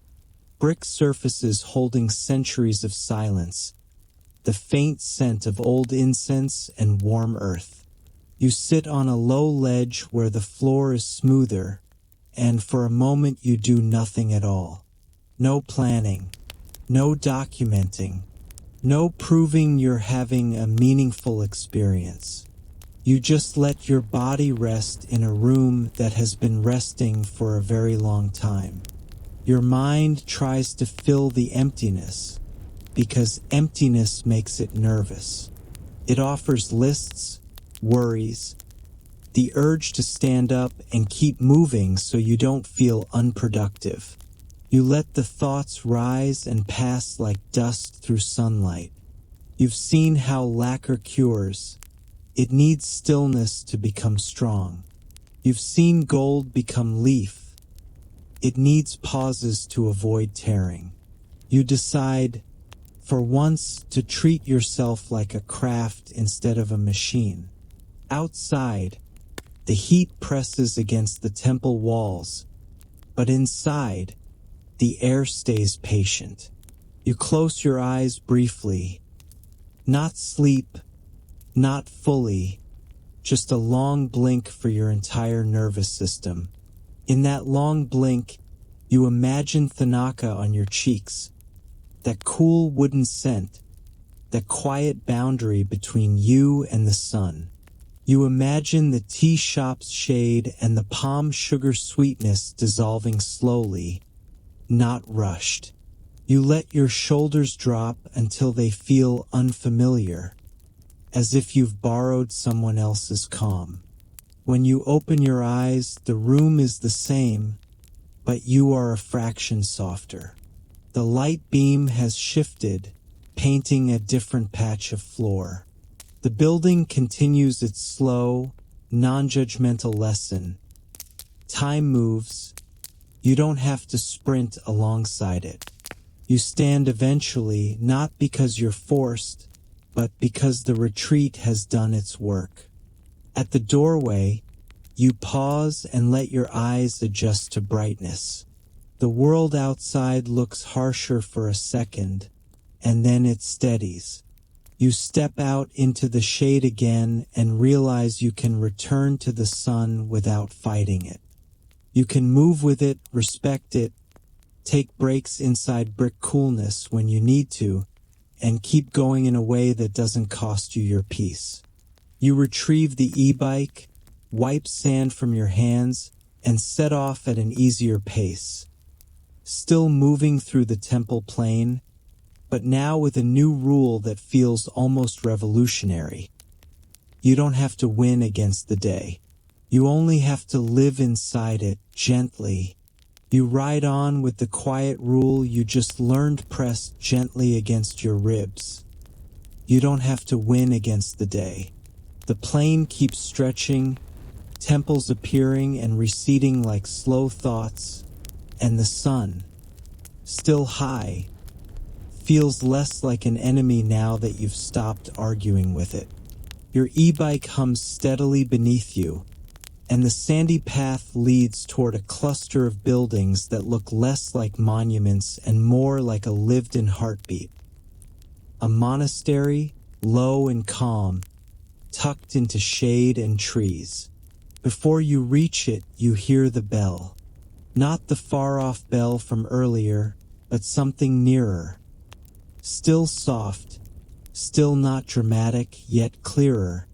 Speaker 1: brick surfaces holding centuries of silence, the faint scent of old incense and warm earth. You sit on a low ledge where the floor is smoother, and for a moment you do nothing at all. No planning, no documenting, no proving you're having a meaningful experience. You just let your body rest in a room that has been resting for a very long time. Your mind tries to fill the emptiness, because emptiness makes it nervous. It offers lists, worries, the urge to stand up and keep moving so you don't feel unproductive. You let the thoughts rise and pass like dust through sunlight. You've seen how lacquer cures. It needs stillness to become strong. You've seen gold become leaf. It needs pauses to avoid tearing. You decide, for once, to treat yourself like a craft instead of a machine. Outside, the heat presses against the temple walls, but inside, the air stays patient. You close your eyes briefly. Not sleep, not fully, just a long blink for your entire nervous system. In that long blink, you imagine Thanaka on your cheeks, that cool wooden scent, that quiet boundary between you and the sun. You imagine the tea shop's shade and the palm sugar sweetness dissolving slowly, not rushed. You let your shoulders drop until they feel unfamiliar, as if you've borrowed someone else's calm. When you open your eyes, the room is the same, but you are a fraction softer. The light beam has shifted, painting a different patch of floor. The building continues its slow, non-judgmental lesson. Time moves. You don't have to sprint alongside it. You stand eventually, not because you're forced, but because the retreat has done its work. At the doorway, you pause and let your eyes adjust to brightness. The world outside looks harsher for a second, and then it steadies. You step out into the shade again and realize you can return to the sun without fighting it. You can move with it, respect it, take breaks inside brick coolness when you need to, and keep going in a way that doesn't cost you your peace. You retrieve the e-bike, wipe sand from your hands, and set off at an easier pace. Still moving through the temple plain, but now with a new rule that feels almost revolutionary. You don't have to win against the day. You only have to live inside it, gently. You ride on with the quiet rule you just learned pressed gently against your ribs. You don't have to win against the day. The plain keeps stretching, temples appearing and receding like slow thoughts, and the sun, still high, feels less like an enemy now that you've stopped arguing with it. Your e-bike hums steadily beneath you, and the sandy path leads toward a cluster of buildings that look less like monuments and more like a lived-in heartbeat. A monastery, low and calm, tucked into shade and trees. Before you reach it, you hear the bell. Not the far-off bell from earlier, but something nearer. Still soft, still not dramatic, yet clearer,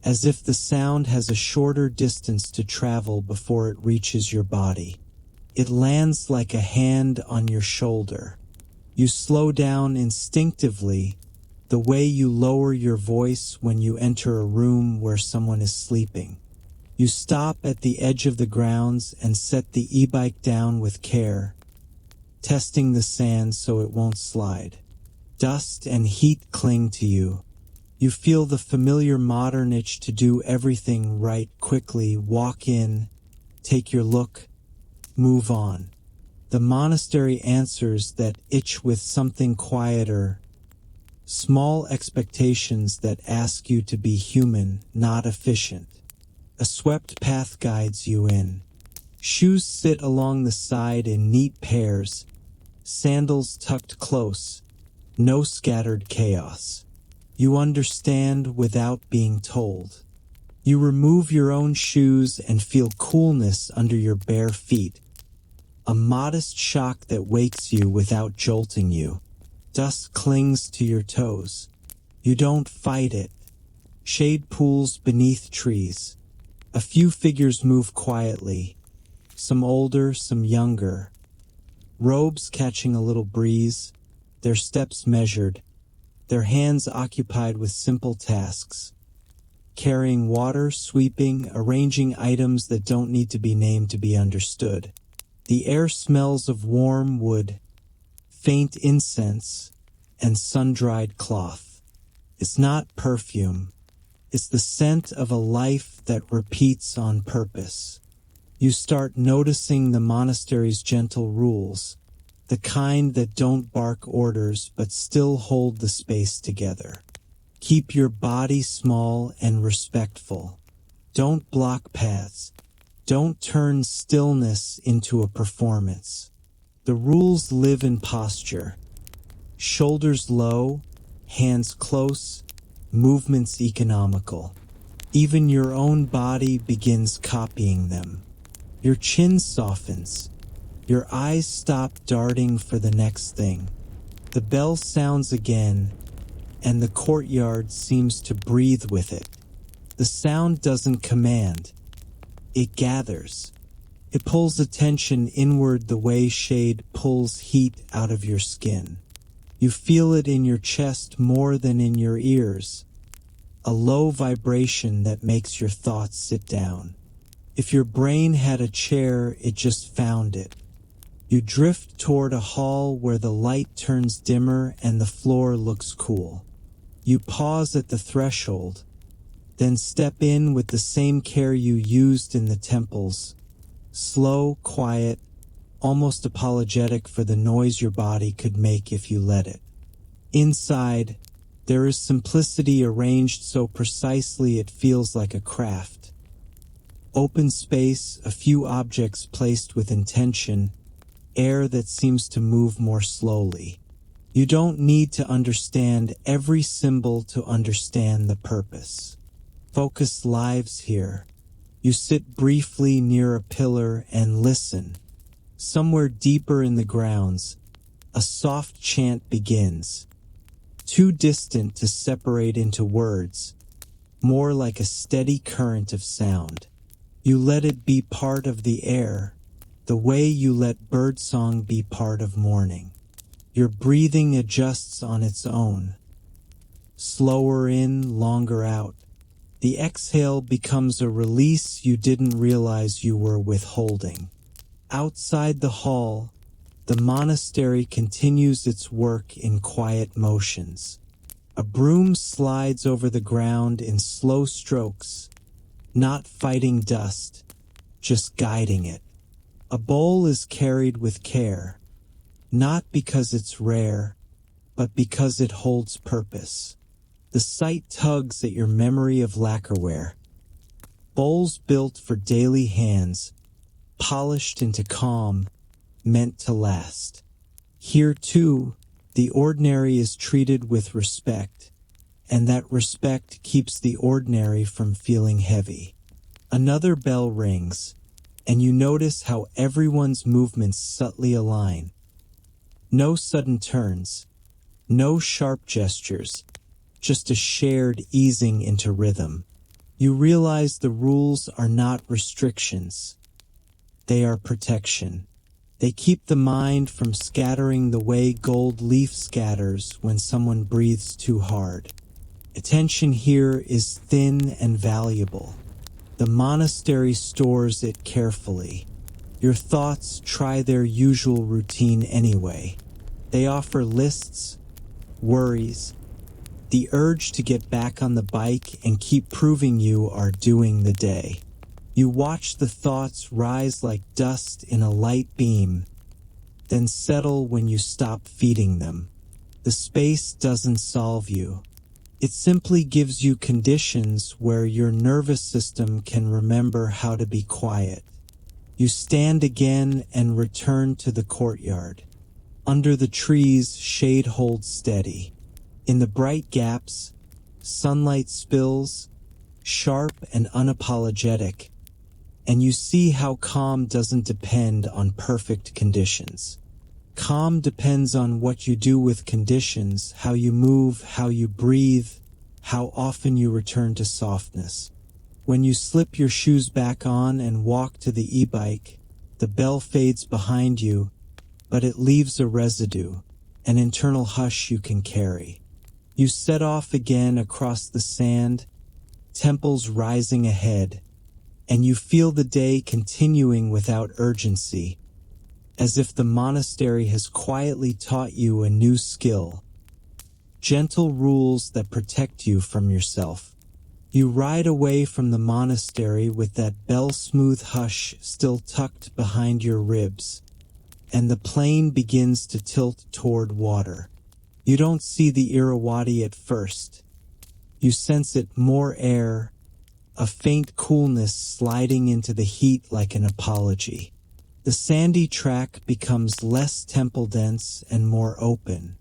Speaker 1: as if the sound has a shorter distance to travel before it reaches your body. It lands like a hand on your shoulder. You slow down instinctively, the way you lower your voice when you enter a room where someone is sleeping. You stop at the edge of the grounds and set the e-bike down with care, testing the sand so it won't slide. Dust and heat cling to you. You feel the familiar modern itch to do everything right quickly, walk in, take your look, move on. The monastery answers that itch with something quieter, small expectations that ask you to be human, not efficient. A swept path guides you in. Shoes sit along the side in neat pairs, sandals tucked close, no scattered chaos. You understand without being told. You remove your own shoes and feel coolness under your bare feet. A modest shock that wakes you without jolting you. Dust clings to your toes. You don't fight it. Shade pools beneath trees. A few figures move quietly. Some older, some younger. Robes catching a little breeze. Their steps measured, their hands occupied with simple tasks, carrying water, sweeping, arranging items that don't need to be named to be understood. The air smells of warm wood, faint incense, and sun-dried cloth. It's not perfume. It's the scent of a life that repeats on purpose. You start noticing the monastery's gentle rules, the kind that don't bark orders but still hold the space together. Keep your body small and respectful. Don't block paths. Don't turn stillness into a performance. The rules live in posture. Shoulders low, hands close, movements economical. Even your own body begins copying them. Your chin softens. Your eyes stop darting for the next thing. The bell sounds again, and the courtyard seems to breathe with it. The sound doesn't command. It gathers. It pulls attention inward the way shade pulls heat out of your skin. You feel it in your chest more than in your ears. A low vibration that makes your thoughts sit down. If your brain had a chair, it just found it. You drift toward a hall where the light turns dimmer and the floor looks cool. You pause at the threshold, then step in with the same care you used in the temples. Slow, quiet, almost apologetic for the noise your body could make if you let it. Inside, there is simplicity arranged so precisely it feels like a craft. Open space, a few objects placed with intention, air that seems to move more slowly. You don't need to understand every symbol to understand the purpose. Focus lives here. You sit briefly near a pillar and listen. Somewhere deeper in the grounds, a soft chant begins. Too distant to separate into words, more like a steady current of sound. You let it be part of the air, the way you let birdsong be part of morning. Your breathing adjusts on its own. Slower in, longer out. The exhale becomes a release you didn't realize you were withholding. Outside the hall, the monastery continues its work in quiet motions. A broom slides over the ground in slow strokes, not fighting dust, just guiding it. A bowl is carried with care, not because it's rare, but because it holds purpose. The sight tugs at your memory of lacquerware. Bowls built for daily hands, polished into calm, meant to last. Here too, the ordinary is treated with respect, and that respect keeps the ordinary from feeling heavy. Another bell rings, and you notice how everyone's movements subtly align. No sudden turns, no sharp gestures, just a shared easing into rhythm. You realize the rules are not restrictions. They are protection. They keep the mind from scattering the way gold leaf scatters when someone breathes too hard. Attention here is thin and valuable. The monastery stores it carefully. Your thoughts try their usual routine anyway. They offer lists, worries, the urge to get back on the bike and keep proving you are doing the day. You watch the thoughts rise like dust in a light beam, then settle when you stop feeding them. The space doesn't solve you. It simply gives you conditions where your nervous system can remember how to be quiet. You stand again and return to the courtyard. Under the trees, shade holds steady. In the bright gaps, sunlight spills, sharp and unapologetic, and you see how calm doesn't depend on perfect conditions. Calm depends on what you do with conditions, how you move, how you breathe, how often you return to softness. When you slip your shoes back on and walk to the e-bike, the bell fades behind you, but it leaves a residue, an internal hush you can carry. You set off again across the sand, temples rising ahead, and you feel the day continuing without urgency, as if the monastery has quietly taught you a new skill. Gentle rules that protect you from yourself. You ride away from the monastery with that bell-smooth hush still tucked behind your ribs, and the plane begins to tilt toward water. You don't see the Irrawaddy at first. You sense it, more air, a faint coolness sliding into the heat like an apology. The sandy track becomes less temple-dense and more open.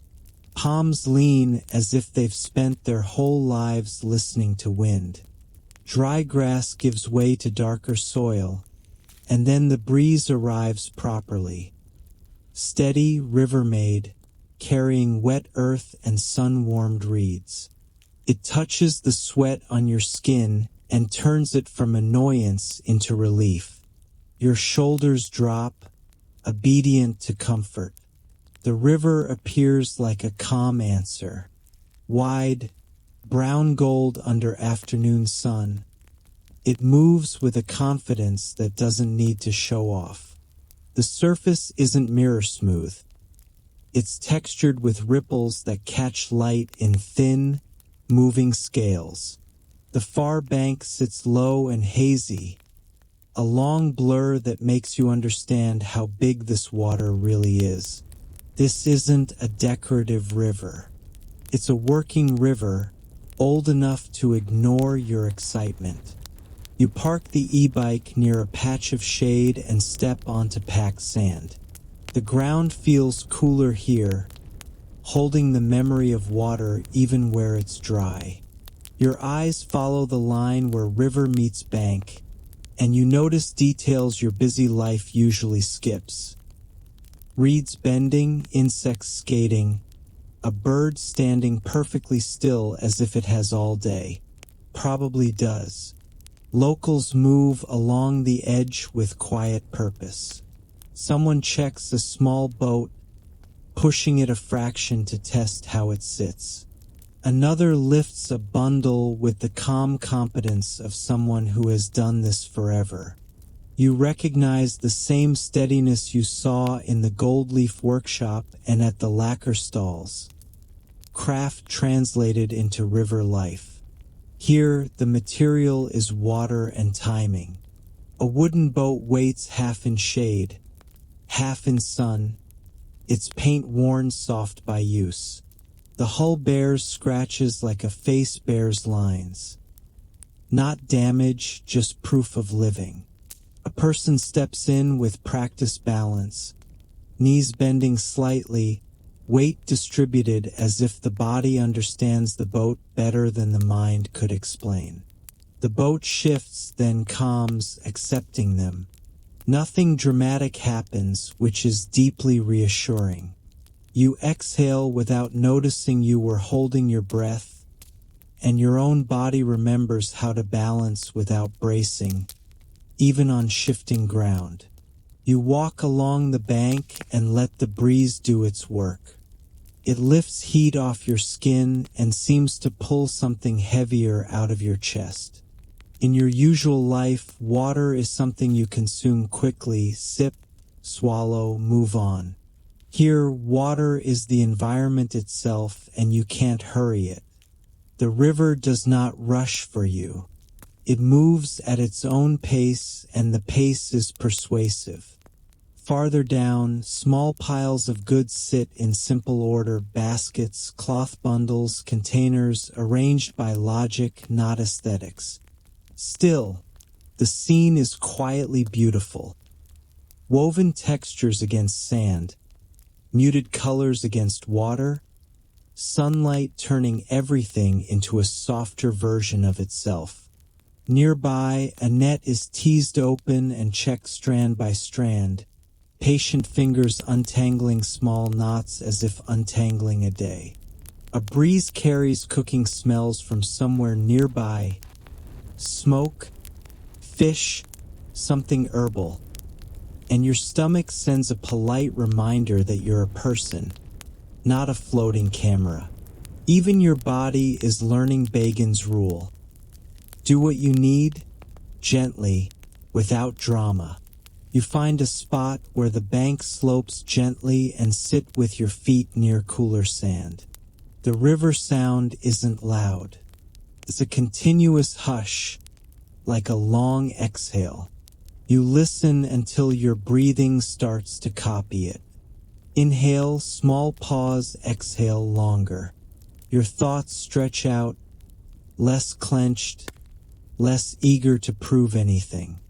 Speaker 1: Palms lean as if they've spent their whole lives listening to wind. Dry grass gives way to darker soil, and then the breeze arrives properly. Steady, river-made, carrying wet earth and sun-warmed reeds. It touches the sweat on your skin and turns it from annoyance into relief. Your shoulders drop, obedient to comfort. The river appears like a calm answer. Wide, brown gold under afternoon sun. It moves with a confidence that doesn't need to show off. The surface isn't mirror smooth. It's textured with ripples that catch light in thin, moving scales. The far bank sits low and hazy, a long blur that makes you understand how big this water really is. This isn't a decorative river. It's a working river, old enough to ignore your excitement. You park the e-bike near a patch of shade and step onto packed sand. The ground feels cooler here, holding the memory of water even where it's dry. Your eyes follow the line where river meets bank, and you notice details your busy life usually skips. Reeds bending, insects skating, a bird standing perfectly still as if it has all day. Probably does. Locals move along the edge with quiet purpose. Someone checks a small boat, pushing it a fraction to test how it sits. Another lifts a bundle with the calm competence of someone who has done this forever. You recognize the same steadiness you saw in the gold leaf workshop and at the lacquer stalls. Craft translated into river life. Here, the material is water and timing. A wooden boat waits half in shade, half in sun, its paint worn soft by use. The hull bears scratches like a face bears lines. Not damage, just proof of living. A person steps in with practiced balance, knees bending slightly, weight distributed as if the body understands the boat better than the mind could explain. The boat shifts, then calms, accepting them. Nothing dramatic happens, which is deeply reassuring. You exhale without noticing you were holding your breath, and your own body remembers how to balance without bracing, even on shifting ground. You walk along the bank and let the breeze do its work. It lifts heat off your skin and seems to pull something heavier out of your chest. In your usual life, water is something you consume quickly, sip, swallow, move on. Here, water is the environment itself, and you can't hurry it. The river does not rush for you. It moves at its own pace, and the pace is persuasive. Farther down, small piles of goods sit in simple order: baskets, cloth bundles, containers, arranged by logic, not aesthetics. Still, the scene is quietly beautiful. Woven textures against sand, muted colors against water, sunlight turning everything into a softer version of itself. Nearby, a net is teased open and checked strand by strand, patient fingers untangling small knots as if untangling a day. A breeze carries cooking smells from somewhere nearby. Smoke, fish, something herbal. And your stomach sends a polite reminder that you're a person, not a floating camera. Even your body is learning Bagan's rule. Do what you need, gently, without drama. You find a spot where the bank slopes gently and sit with your feet near cooler sand. The river sound isn't loud. It's a continuous hush, like a long exhale. You listen until your breathing starts to copy it. Inhale, small pause, exhale longer. Your thoughts stretch out, less clenched, less eager to prove anything.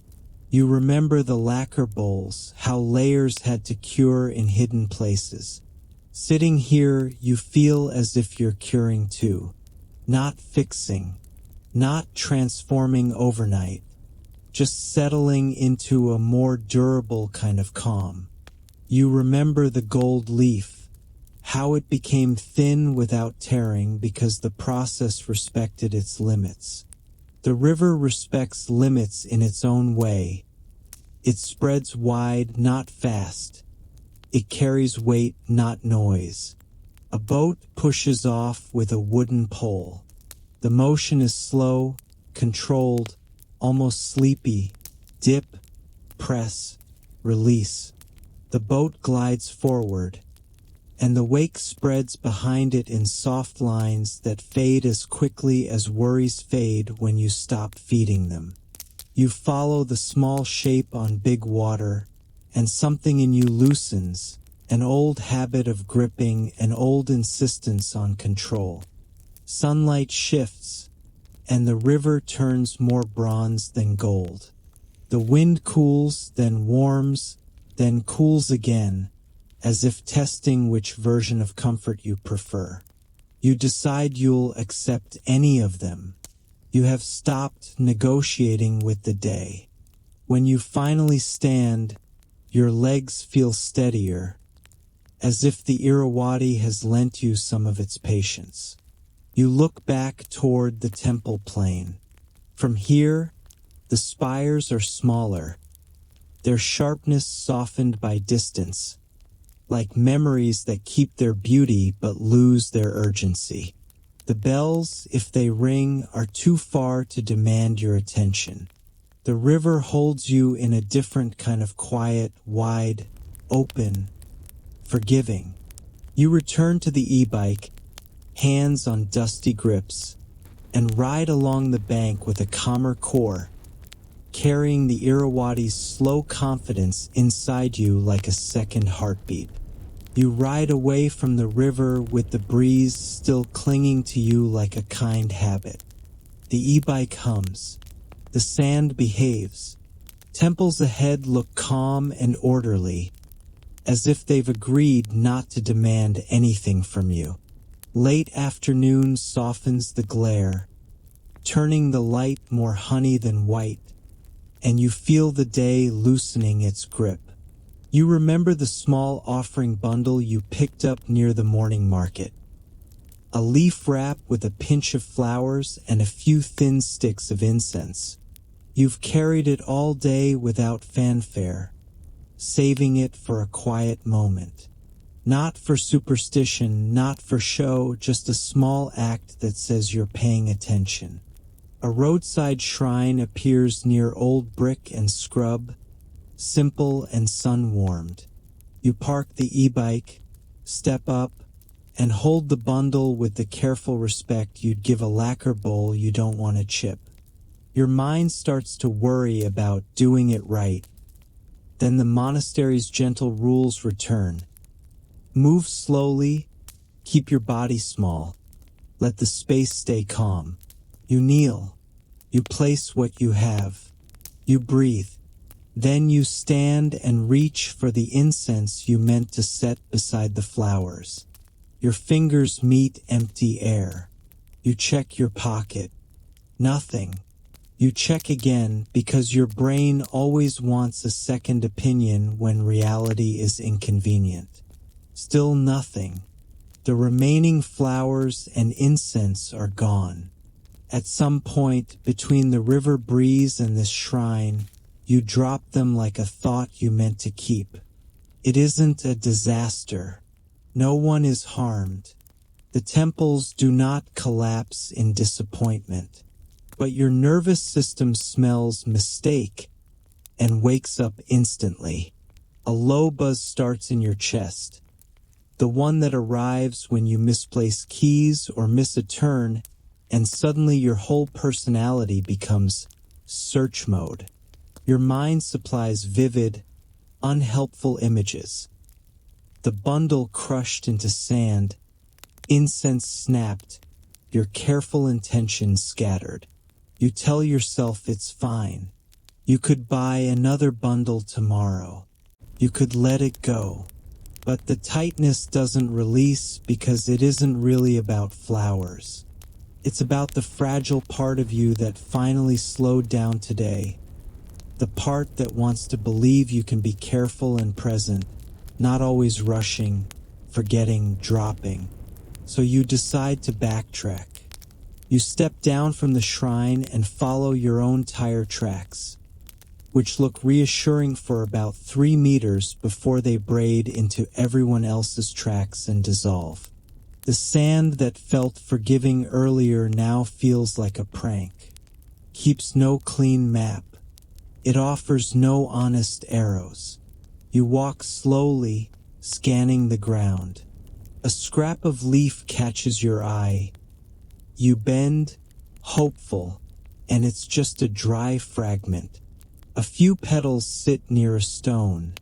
Speaker 1: You remember the lacquer bowls, how layers had to cure in hidden places. Sitting here, you feel as if you're curing too, not fixing, not transforming overnight, just settling into a more durable kind of calm. You remember the gold leaf, how it became thin without tearing because the process respected its limits. The river respects limits in its own way. It spreads wide, not fast. It carries weight, not noise. A boat pushes off with a wooden pole. The motion is slow, controlled, almost sleepy. Dip, press, release. The boat glides forward, and the wake spreads behind it in soft lines that fade as quickly as worries fade when you stop feeding them. You follow the small shape on big water, and something in you loosens, an old habit of gripping, an old insistence on control. Sunlight shifts, and the river turns more bronze than gold. The wind cools, then warms, then cools again, as if testing which version of comfort you prefer. You decide you'll accept any of them. You have stopped negotiating with the day. When you finally stand, your legs feel steadier, as if the Irrawaddy has lent you some of its patience. You look back toward the temple plain. From here, the spires are smaller, their sharpness softened by distance, like memories that keep their beauty but lose their urgency. The bells, if they ring, are too far to demand your attention. The river holds you in a different kind of quiet, wide, open, forgiving. You return to the e-bike, hands on dusty grips, and ride along the bank with a calmer core, carrying the Irrawaddy's slow confidence inside you like a second heartbeat. You ride away from the river with the breeze still clinging to you like a kind habit. The e-bike hums. The sand behaves. Temples ahead look calm and orderly, as if they've agreed not to demand anything from you. Late afternoon softens the glare, turning the light more honey than white, and you feel the day loosening its grip. You remember the small offering bundle you picked up near the morning market. A leaf wrap with a pinch of flowers and a few thin sticks of incense. You've carried it all day without fanfare, saving it for a quiet moment. Not for superstition, not for show, just a small act that says you're paying attention. A roadside shrine appears near old brick and scrub, simple and sun-warmed. You park the e-bike, step up, and hold the bundle with the careful respect you'd give a lacquer bowl you don't want to chip. Your mind starts to worry about doing it right. Then the monastery's gentle rules return. Move slowly, keep your body small, let the space stay calm. You kneel, you place what you have, you breathe. Then you stand and reach for the incense you meant to set beside the flowers. Your fingers meet empty air. You check your pocket. Nothing. You check again because your brain always wants a second opinion when reality is inconvenient. Still nothing. The remaining flowers and incense are gone. At some point between the river breeze and this shrine, you drop them like a thought you meant to keep. It isn't a disaster. No one is harmed. The temples do not collapse in disappointment. But your nervous system smells mistake and wakes up instantly. A low buzz starts in your chest. The one that arrives when you misplace keys or miss a turn, and suddenly your whole personality becomes search mode. Your mind supplies vivid, unhelpful images. The bundle crushed into sand, incense snapped, your careful intentions scattered. You tell yourself it's fine. You could buy another bundle tomorrow. You could let it go. But the tightness doesn't release because it isn't really about flowers. It's about the fragile part of you that finally slowed down today. The part that wants to believe you can be careful and present, not always rushing, forgetting, dropping. So you decide to backtrack. You step down from the shrine and follow your own tire tracks, which look reassuring for about 3 meters before they braid into everyone else's tracks and dissolve. The sand that felt forgiving earlier now feels like a prank. Keeps no clean map. It offers no honest arrows. You walk slowly, scanning the ground. A scrap of leaf catches your eye. You bend, hopeful, and it's just a dry fragment. A few petals sit near a stone.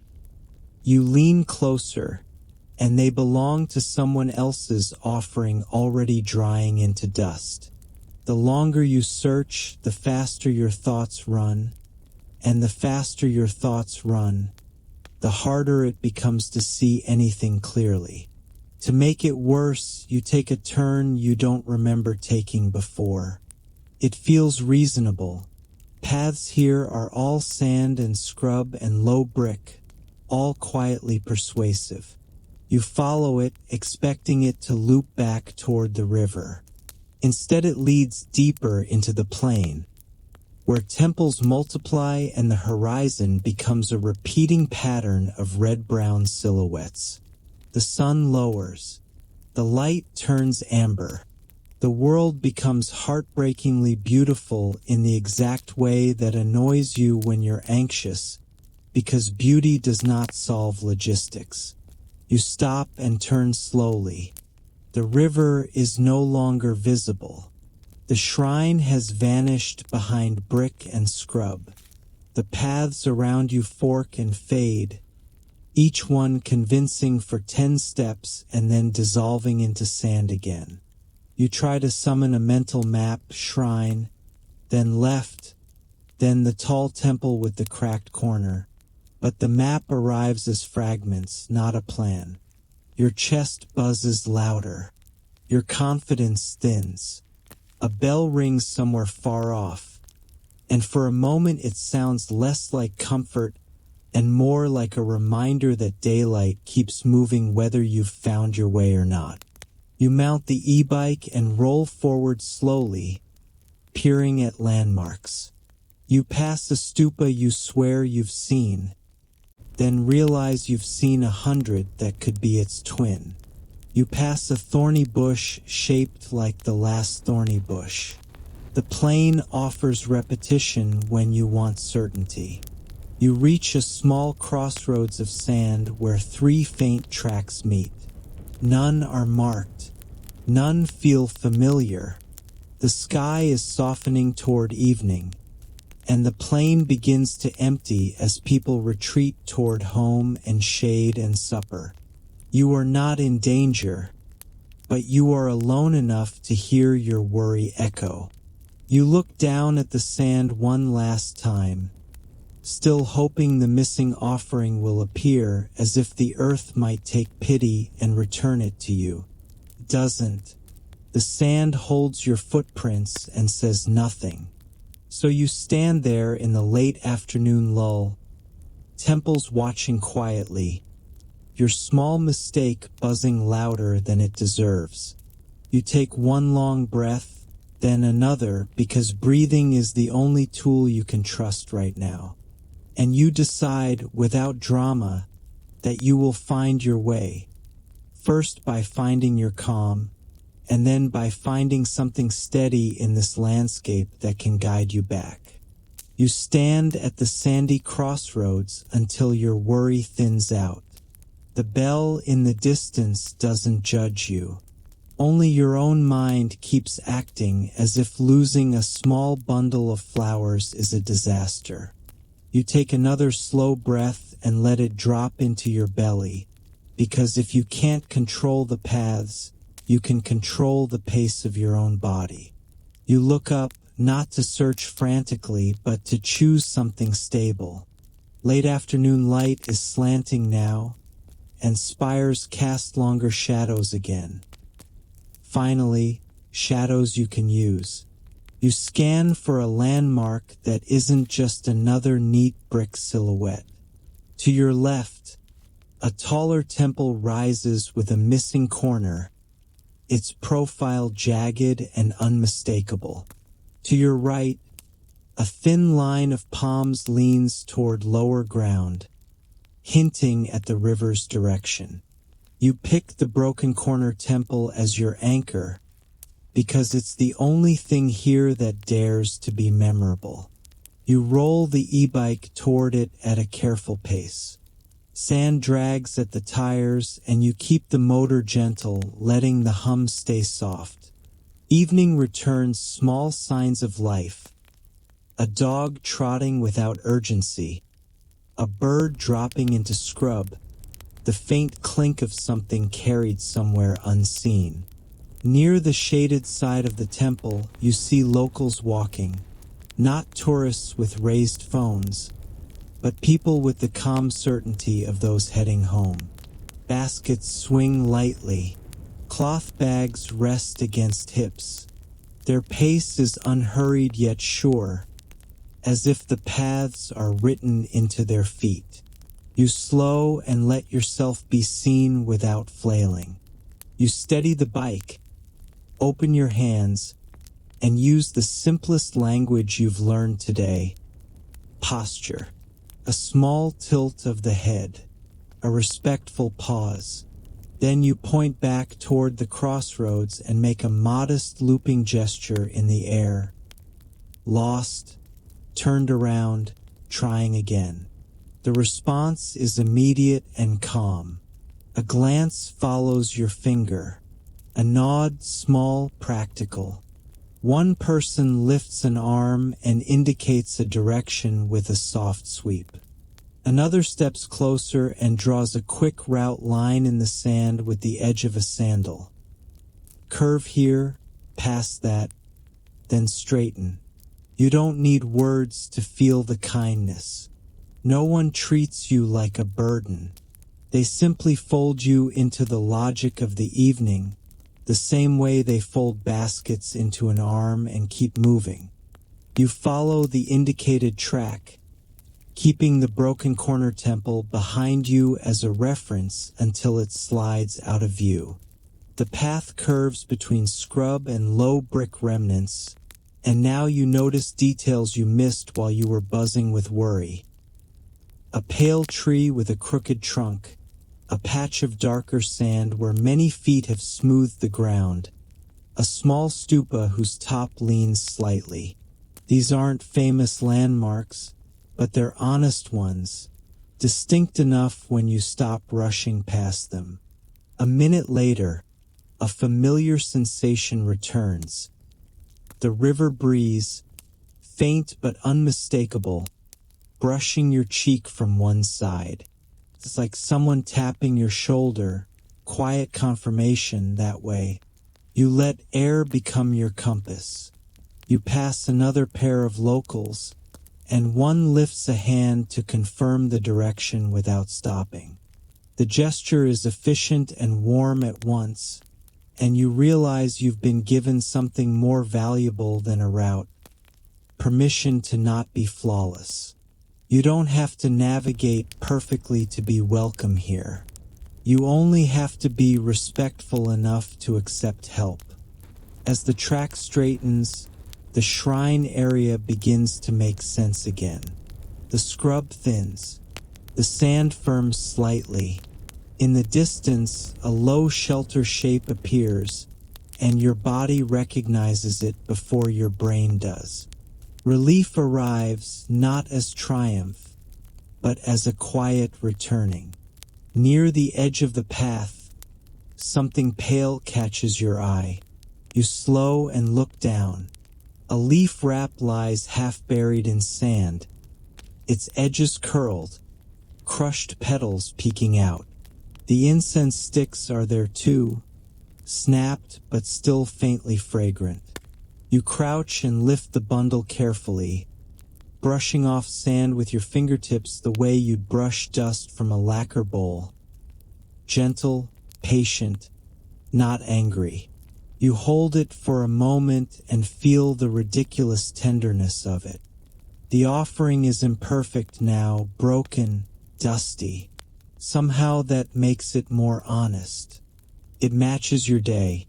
Speaker 1: You lean closer, and they belong to someone else's offering already drying into dust. The longer you search, the faster your thoughts run, and the faster your thoughts run, the harder it becomes to see anything clearly. To make it worse, you take a turn you don't remember taking before. It feels reasonable. Paths here are all sand and scrub and low brick, all quietly persuasive. You follow it, expecting it to loop back toward the river. Instead, it leads deeper into the plain, where temples multiply and the horizon becomes a repeating pattern of red-brown silhouettes. The sun lowers. The light turns amber. The world becomes heartbreakingly beautiful in the exact way that annoys you when you're anxious, because beauty does not solve logistics. You stop and turn slowly. The river is no longer visible. The shrine has vanished behind brick and scrub. The paths around you fork and fade, each one convincing for 10 steps and then dissolving into sand again. You try to summon a mental map, shrine, then left, then the tall temple with the cracked corner. But the map arrives as fragments, not a plan. Your chest buzzes louder. Your confidence thins. A bell rings somewhere far off, and for a moment it sounds less like comfort and more like a reminder that daylight keeps moving whether you've found your way or not. You mount the e-bike and roll forward slowly, peering at landmarks. You pass a stupa you swear you've seen, then realize you've seen 100 that could be its twin. You pass a thorny bush shaped like the last thorny bush. The plain offers repetition when you want certainty. You reach a small crossroads of sand where 3 faint tracks meet. None are marked. None feel familiar. The sky is softening toward evening, and the plain begins to empty as people retreat toward home and shade and supper. You are not in danger, but you are alone enough to hear your worry echo. You look down at the sand one last time, still hoping the missing offering will appear, as if the earth might take pity and return it to you. It doesn't. The sand holds your footprints and says nothing. So you stand there in the late afternoon lull, temples watching quietly, your small mistake buzzing louder than it deserves. You take one long breath, then another, because breathing is the only tool you can trust right now. And you decide, without drama, that you will find your way, first by finding your calm, and then by finding something steady in this landscape that can guide you back. You stand at the sandy crossroads until your worry thins out. The bell in the distance doesn't judge you. Only your own mind keeps acting as if losing a small bundle of flowers is a disaster. You take another slow breath and let it drop into your belly, because if you can't control the paths, you can control the pace of your own body. You look up, not to search frantically, but to choose something stable. Late afternoon light is slanting now, and spires cast longer shadows again. Finally, shadows you can use. You scan for a landmark that isn't just another neat brick silhouette. To your left, a taller temple rises with a missing corner, its profile jagged and unmistakable. To your right, a thin line of palms leans toward lower ground, hinting at the river's direction. You pick the broken corner temple as your anchor because it's the only thing here that dares to be memorable. You roll the e-bike toward it at a careful pace. Sand drags at the tires and you keep the motor gentle, letting the hum stay soft. Evening returns small signs of life. A dog trotting without urgency, a bird dropping into scrub, the faint clink of something carried somewhere unseen. Near the shaded side of the temple, you see locals walking, not tourists with raised phones, but people with the calm certainty of those heading home. Baskets swing lightly, cloth bags rest against hips. Their pace is unhurried yet sure, as if the paths are written into their feet. You slow and let yourself be seen without flailing. You steady the bike, open your hands, and use the simplest language you've learned today. Posture. A small tilt of the head, a respectful pause. Then you point back toward the crossroads and make a modest looping gesture in the air. Lost, turned around, trying again. The response is immediate and calm. A glance follows your finger. A nod, small, practical. One person lifts an arm and indicates a direction with a soft sweep. Another steps closer and draws a quick route line in the sand with the edge of a sandal. Curve here, past that, then straighten. You don't need words to feel the kindness. No one treats you like a burden. They simply fold you into the logic of the evening, the same way they fold baskets into an arm and keep moving. You follow the indicated track, keeping the broken corner temple behind you as a reference until it slides out of view. The path curves between scrub and low brick remnants, and now you notice details you missed while you were buzzing with worry. A pale tree with a crooked trunk, a patch of darker sand where many feet have smoothed the ground, a small stupa whose top leans slightly. These aren't famous landmarks, but they're honest ones, distinct enough when you stop rushing past them. A minute later, a familiar sensation returns. The river breeze, faint but unmistakable, brushing your cheek from one side. It's like someone tapping your shoulder, quiet confirmation that way. You let air become your compass. You pass another pair of locals, and one lifts a hand to confirm the direction without stopping. The gesture is efficient and warm at once, and you realize you've been given something more valuable than a route: permission to not be flawless. You don't have to navigate perfectly to be welcome here. You only have to be respectful enough to accept help. As the track straightens, the shrine area begins to make sense again. The scrub thins. The sand firms slightly. In the distance, a low shelter shape appears, and your body recognizes it before your brain does. Relief arrives not as triumph, but as a quiet returning. Near the edge of the path, something pale catches your eye. You slow and look down. A leaf wrap lies half buried in sand, its edges curled, crushed petals peeking out. The incense sticks are there too, snapped but still faintly fragrant. You crouch and lift the bundle carefully, brushing off sand with your fingertips the way you'd brush dust from a lacquer bowl. Gentle, patient, not angry. You hold it for a moment and feel the ridiculous tenderness of it. The offering is imperfect now, broken, dusty. Somehow that makes it more honest. It matches your day.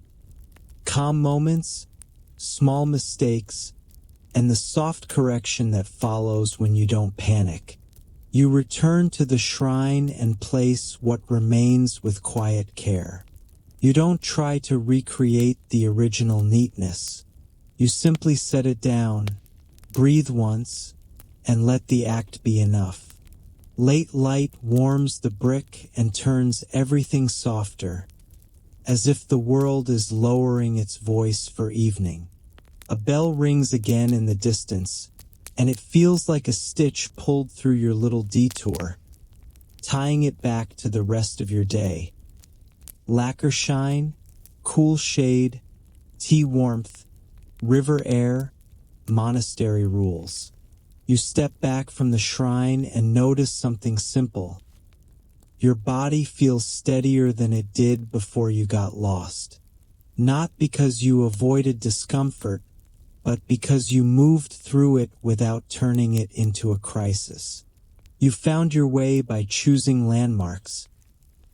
Speaker 1: Calm moments, small mistakes, and the soft correction that follows when you don't panic. You return to the shrine and place what remains with quiet care. You don't try to recreate the original neatness. You simply set it down, breathe once, and let the act be enough. Late light warms the brick and turns everything softer, as if the world is lowering its voice for evening. A bell rings again in the distance, and it feels like a stitch pulled through your little detour, tying it back to the rest of your day. Lacquer shine, cool shade, tea warmth, river air, monastery rules. You step back from the shrine and notice something simple. Your body feels steadier than it did before you got lost. Not because you avoided discomfort, but because you moved through it without turning it into a crisis. You found your way by choosing landmarks,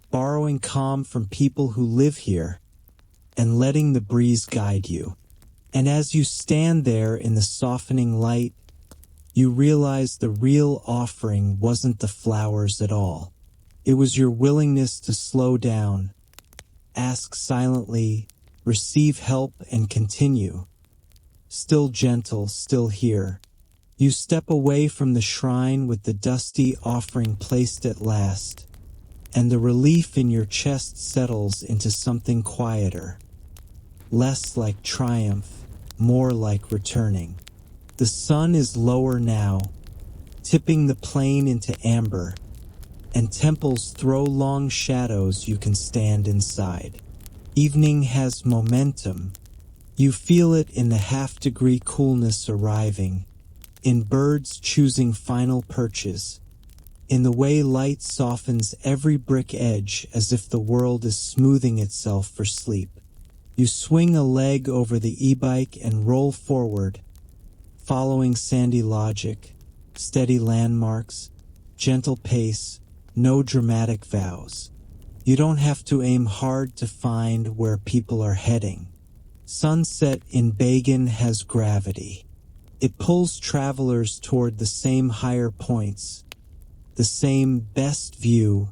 Speaker 1: borrowing calm from people who live here, and letting the breeze guide you. And as you stand there in the softening light, you realize the real offering wasn't the flowers at all. It was your willingness to slow down, ask silently, receive help, and continue. Still gentle, still here. You step away from the shrine with the dusty offering placed at last, and the relief in your chest settles into something quieter, less like triumph, more like returning. The sun is lower now, tipping the plain into amber, and temples throw long shadows you can stand inside. Evening has momentum. You feel it in the half-degree coolness arriving, in birds choosing final perches, in the way light softens every brick edge as if the world is smoothing itself for sleep. You swing a leg over the e-bike and roll forward, following sandy logic, steady landmarks, gentle pace, no dramatic vows. You don't have to aim hard to find where people are heading. Sunset in Bagan has gravity. It pulls travelers toward the same higher points, the same best view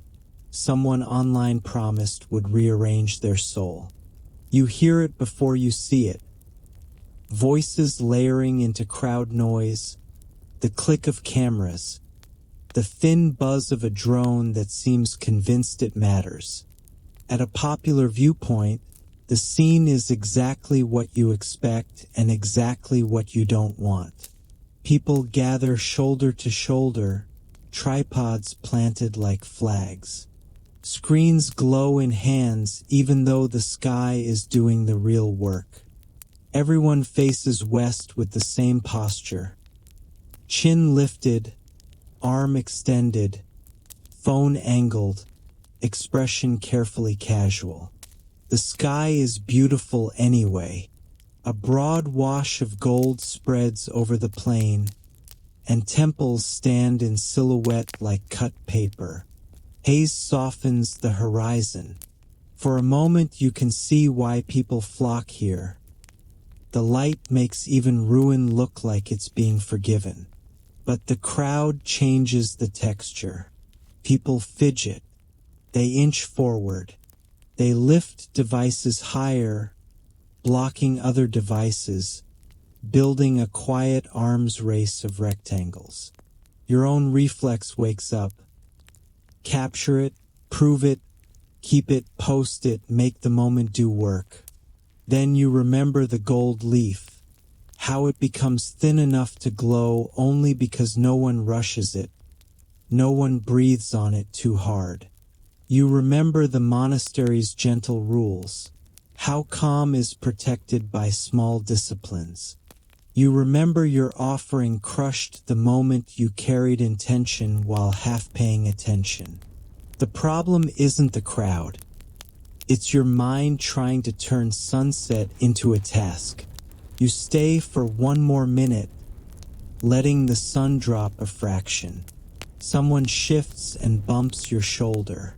Speaker 1: someone online promised would rearrange their soul. You hear it before you see it. Voices layering into crowd noise, the click of cameras, the thin buzz of a drone that seems convinced it matters. At a popular viewpoint, the scene is exactly what you expect and exactly what you don't want. People gather shoulder to shoulder, tripods planted like flags. Screens glow in hands even though the sky is doing the real work. Everyone faces west with the same posture. Chin lifted, arm extended, phone angled, expression carefully casual. The sky is beautiful anyway. A broad wash of gold spreads over the plain, and temples stand in silhouette like cut paper. Haze softens the horizon. For a moment you can see why people flock here. The light makes even ruin look like it's being forgiven. But the crowd changes the texture. People fidget. They inch forward. They lift devices higher, blocking other devices, building a quiet arms race of rectangles. Your own reflex wakes up. Capture it, prove it, keep it, post it, make the moment do work. Then you remember the gold leaf, how it becomes thin enough to glow only because no one rushes it, no one breathes on it too hard. You remember the monastery's gentle rules, how calm is protected by small disciplines. You remember your offering crushed the moment you carried intention while half paying attention. The problem isn't the crowd. It's your mind trying to turn sunset into a task. You stay for one more minute, letting the sun drop a fraction. Someone shifts and bumps your shoulder.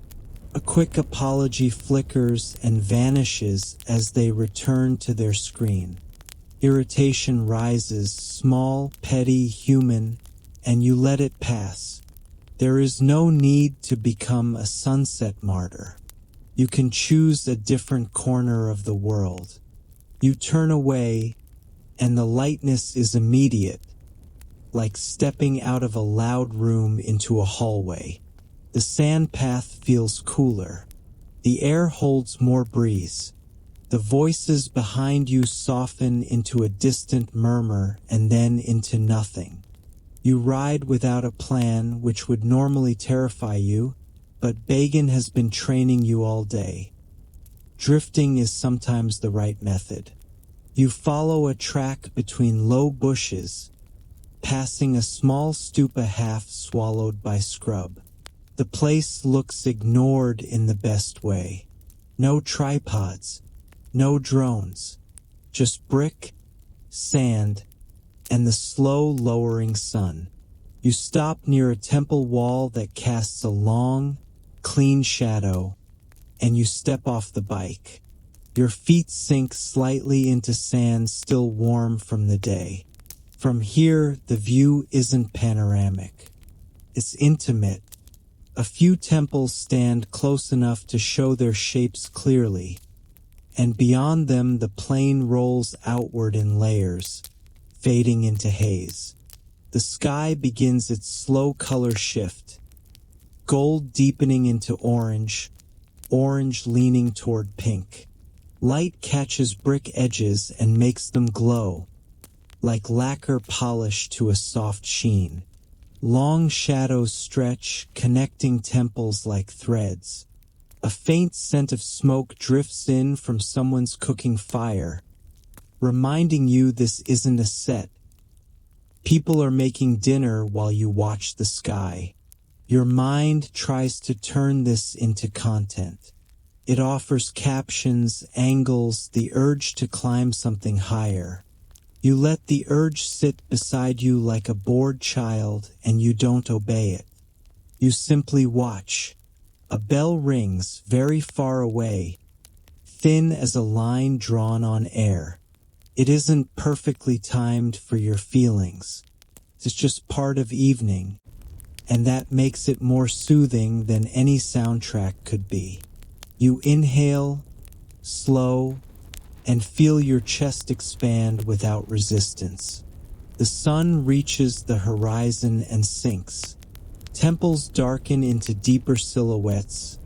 Speaker 1: A quick apology flickers and vanishes as they return to their screen. Irritation rises, small, petty, human, and you let it pass. There is no need to become a sunset martyr. You can choose a different corner of the world. You turn away, and the lightness is immediate, like stepping out of a loud room into a hallway. The sand path feels cooler. The air holds more breeze. The voices behind you soften into a distant murmur and then into nothing. You ride without a plan, which would normally terrify you, but Bagan has been training you all day. Drifting is sometimes the right method. You follow a track between low bushes, passing a small stupa half swallowed by scrub. The place looks ignored in the best way. No tripods, no drones, just brick, sand, and the slow lowering sun. You stop near a temple wall that casts a long, clean shadow, and you step off the bike. Your feet sink slightly into sand still warm from the day. From here, the view isn't panoramic. It's intimate. A few temples stand close enough to show their shapes clearly, and beyond them the plain rolls outward in layers, fading into haze. The sky begins its slow color shift, gold deepening into orange, orange leaning toward pink. Light catches brick edges and makes them glow, like lacquer polished to a soft sheen. Long shadows stretch, connecting temples like threads. A faint scent of smoke drifts in from someone's cooking fire, reminding you this isn't a set. People are making dinner while you watch the sky. Your mind tries to turn this into content. It offers captions, angles, the urge to climb something higher. You let the urge sit beside you like a bored child, and you don't obey it. You simply watch. A bell rings very far away, thin as a line drawn on air. It isn't perfectly timed for your feelings. It's just part of evening, and that makes it more soothing than any soundtrack could be. You inhale, slow, and feel your chest expand without resistance. The sun reaches the horizon and sinks. Temples darken into deeper silhouettes,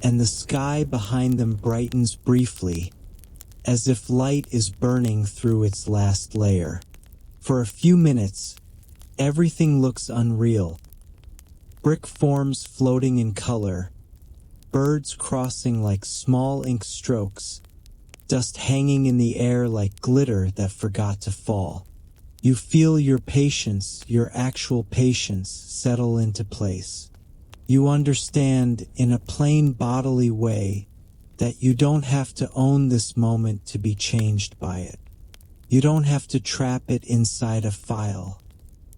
Speaker 1: and the sky behind them brightens briefly, as if light is burning through its last layer. For a few minutes, everything looks unreal. Brick forms floating in color, birds crossing like small ink strokes, dust hanging in the air like glitter that forgot to fall. You feel your patience, your actual patience, settle into place. You understand in a plain bodily way that you don't have to own this moment to be changed by it. You don't have to trap it inside a file.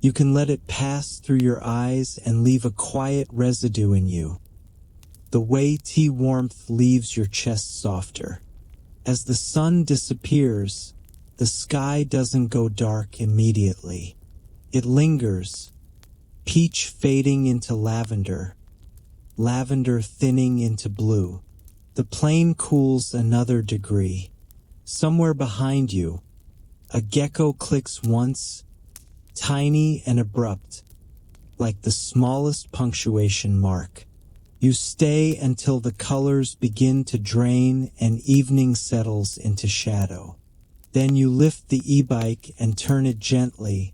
Speaker 1: You can let it pass through your eyes and leave a quiet residue in you. The way tea warmth leaves your chest softer. As the sun disappears, the sky doesn't go dark immediately. It lingers, peach fading into lavender, lavender thinning into blue. The plain cools another degree. Somewhere behind you, a gecko clicks once, tiny and abrupt, like the smallest punctuation mark. You stay until the colors begin to drain and evening settles into shadow. Then you lift the e-bike and turn it gently,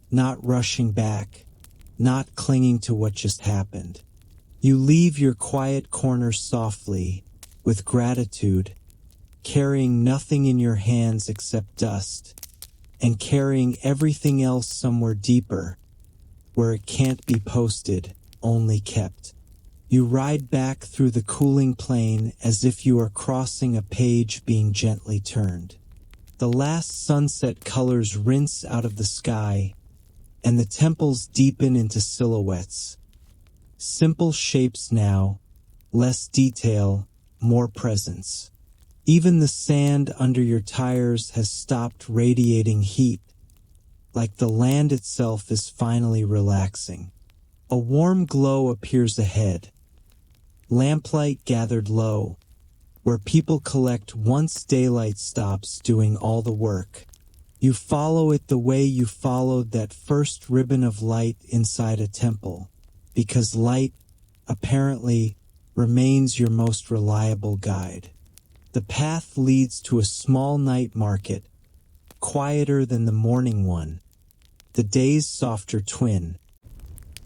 Speaker 1: not rushing back, not clinging to what just happened. You leave your quiet corner softly, with gratitude, carrying nothing in your hands except dust, and carrying everything else somewhere deeper, where it can't be posted, only kept. You ride back through the cooling plain as if you are crossing a page being gently turned. The last sunset colors rinse out of the sky, and the temples deepen into silhouettes. Simple shapes now, less detail, more presence. Even the sand under your tires has stopped radiating heat, like the land itself is finally relaxing. A warm glow appears ahead. Lamplight gathered low, where people collect once daylight stops doing all the work. You follow it the way you followed that first ribbon of light inside a temple, because light, apparently, remains your most reliable guide. The path leads to a small night market, quieter than the morning one, the day's softer twin.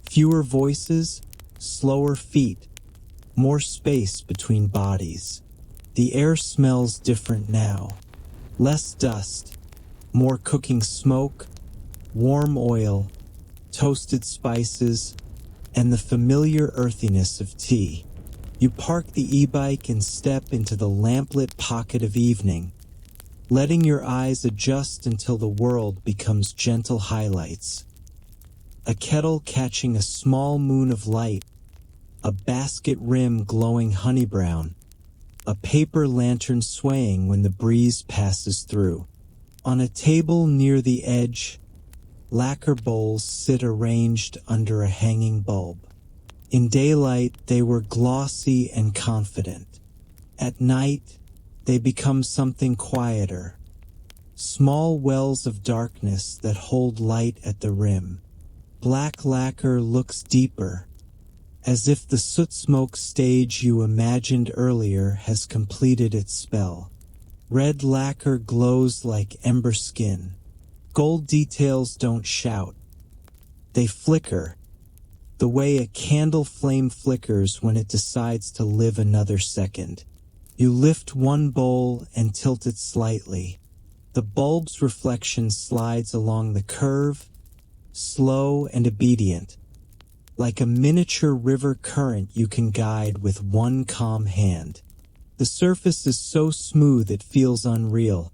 Speaker 1: Fewer voices, slower feet, more space between bodies. The air smells different now. Less dust, more cooking smoke, warm oil, toasted spices, and the familiar earthiness of tea. You park the e-bike and step into the lamplit pocket of evening, letting your eyes adjust until the world becomes gentle highlights. A kettle catching a small moon of light, a basket rim glowing honey brown, a paper lantern swaying when the breeze passes through. On a table near the edge, lacquer bowls sit arranged under a hanging bulb. In daylight, they were glossy and confident. At night, they become something quieter. Small wells of darkness that hold light at the rim. Black lacquer looks deeper, as if the soot smoke stage you imagined earlier has completed its spell. Red lacquer glows like ember skin. Gold details don't shout. They flicker, the way a candle flame flickers when it decides to live another second. You lift one bowl and tilt it slightly. The bulb's reflection slides along the curve, slow and obedient, like a miniature river current you can guide with one calm hand. The surface is so smooth it feels unreal,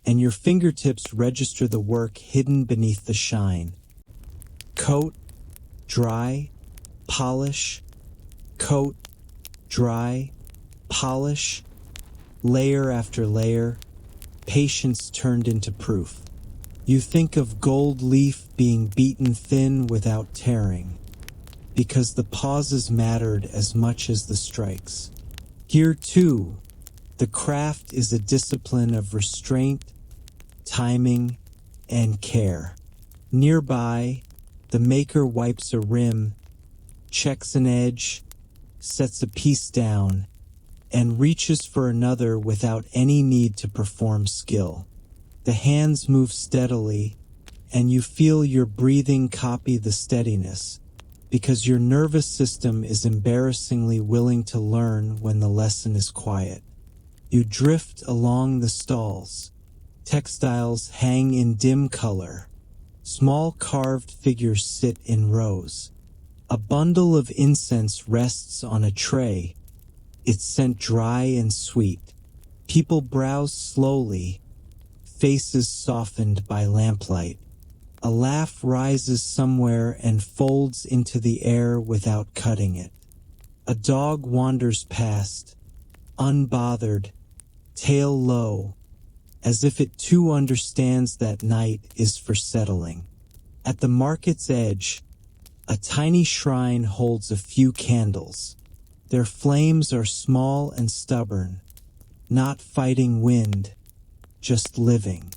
Speaker 1: and your fingertips register the work hidden beneath the shine. Coat, dry, polish, coat, dry, polish, layer after layer, patience turned into proof. You think of gold leaf being beaten thin without tearing, because the pauses mattered as much as the strikes. Here too, the craft is a discipline of restraint, timing, and care. Nearby, the maker wipes a rim, checks an edge, sets a piece down, and reaches for another without any need to perform skill. The hands move steadily, and you feel your breathing copy the steadiness, because your nervous system is embarrassingly willing to learn when the lesson is quiet. You drift along the stalls. Textiles hang in dim color. Small carved figures sit in rows. A bundle of incense rests on a tray, its scent dry and sweet. People browse slowly, faces softened by lamplight. A laugh rises somewhere and folds into the air without cutting it. A dog wanders past, unbothered, tail low, as if it too understands that night is for settling. At the market's edge, a tiny shrine holds a few candles. Their flames are small and stubborn, not fighting wind, just living.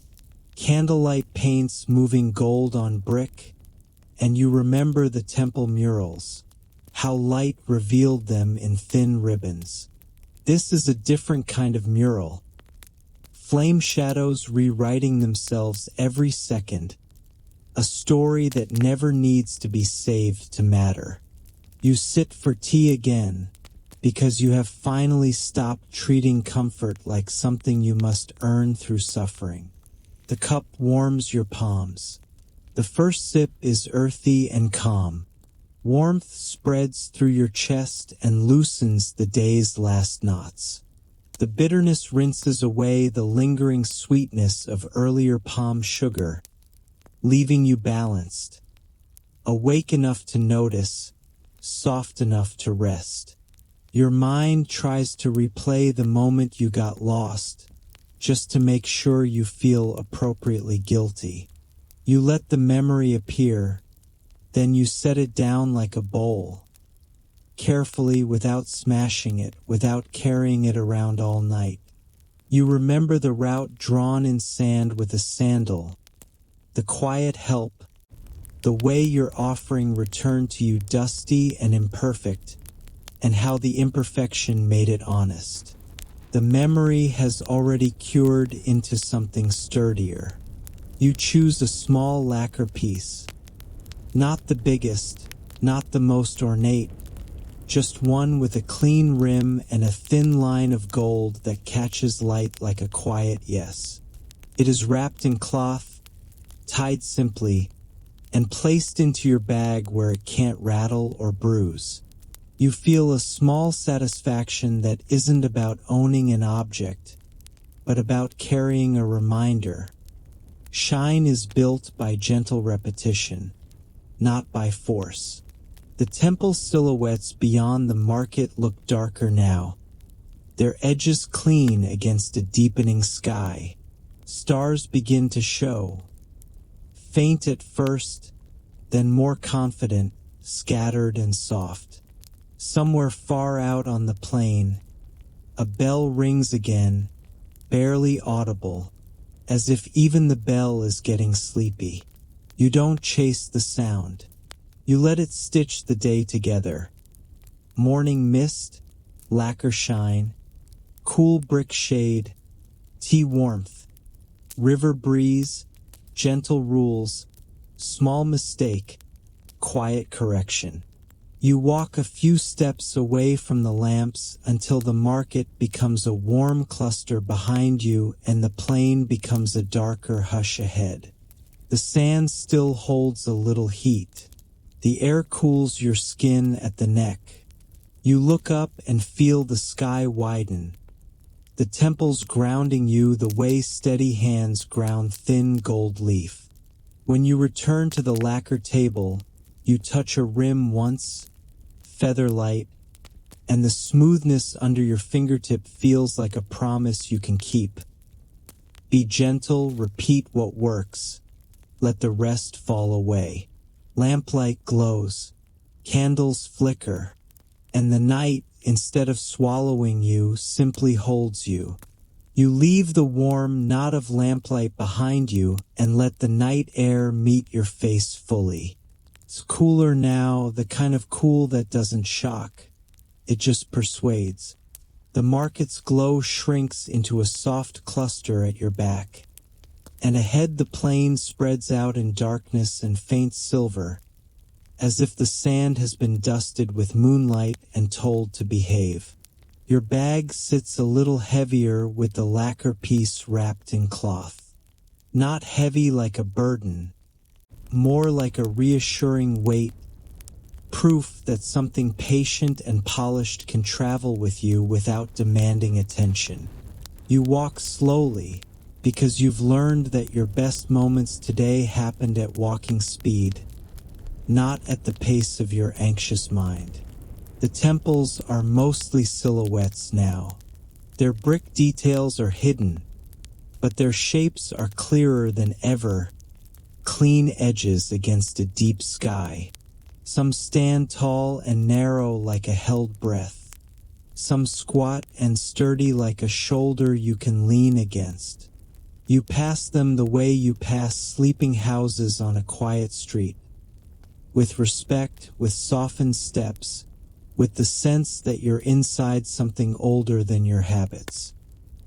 Speaker 1: Candlelight paints moving gold on brick, and you remember the temple murals, how light revealed them in thin ribbons. This is a different kind of mural. Flame shadows rewriting themselves every second, a story that never needs to be saved to matter. You sit for tea again, because you have finally stopped treating comfort like something you must earn through suffering. The cup warms your palms. The first sip is earthy and calm, Warmth spreads through your chest and loosens the day's last knots. The bitterness rinses away the lingering sweetness of earlier palm sugar, leaving you balanced, awake enough to notice, soft enough to rest. Your mind tries to replay the moment you got lost, just to make sure you feel appropriately guilty. You let the memory appear, then you set it down like a bowl, carefully without smashing it, without carrying it around all night. You remember the route drawn in sand with a sandal, the quiet help, the way your offering returned to you dusty and imperfect, and how the imperfection made it honest. The memory has already cured into something sturdier. You choose a small lacquer piece, not the biggest, not the most ornate, just one with a clean rim and a thin line of gold that catches light like a quiet yes. It is wrapped in cloth, tied simply, and placed into your bag where it can't rattle or bruise. You feel a small satisfaction that isn't about owning an object, but about carrying a reminder. Shine is built by gentle repetition, not by force. The temple silhouettes beyond the market look darker now, their edges clean against a deepening sky. Stars begin to show, faint at first, then more confident, scattered and soft. Somewhere far out on the plain, a bell rings again, barely audible, as if even the bell is getting sleepy. You don't chase the sound. You let it stitch the day together. Morning mist, lacquer shine, cool brick shade, tea warmth, river breeze, gentle rules, small mistake, quiet correction. You walk a few steps away from the lamps until the market becomes a warm cluster behind you and the plain becomes a darker hush ahead. The sand still holds a little heat. The air cools your skin at the neck. You look up and feel the sky widen. The temple's grounding you the way steady hands ground thin gold leaf. When you return to the lacquer table, you touch a rim once, feather light, and the smoothness under your fingertip feels like a promise you can keep. Be gentle, repeat what works. Let the rest fall away. Lamplight glows, candles flicker, and the night, instead of swallowing you, simply holds you. You leave the warm knot of lamplight behind you and let the night air meet your face fully. It's cooler now, the kind of cool that doesn't shock. It just persuades. The market's glow shrinks into a soft cluster at your back. And ahead the plain spreads out in darkness and faint silver, as if the sand has been dusted with moonlight and told to behave. Your bag sits a little heavier with the lacquer piece wrapped in cloth. Not heavy like a burden, more like a reassuring weight, proof that something patient and polished can travel with you without demanding attention. You walk slowly, because you've learned that your best moments today happened at walking speed, not at the pace of your anxious mind. The temples are mostly silhouettes now. Their brick details are hidden, but their shapes are clearer than ever, clean edges against a deep sky. Some stand tall and narrow like a held breath. Some squat and sturdy like a shoulder you can lean against. You pass them the way you pass sleeping houses on a quiet street. With respect, with softened steps, with the sense that you're inside something older than your habits.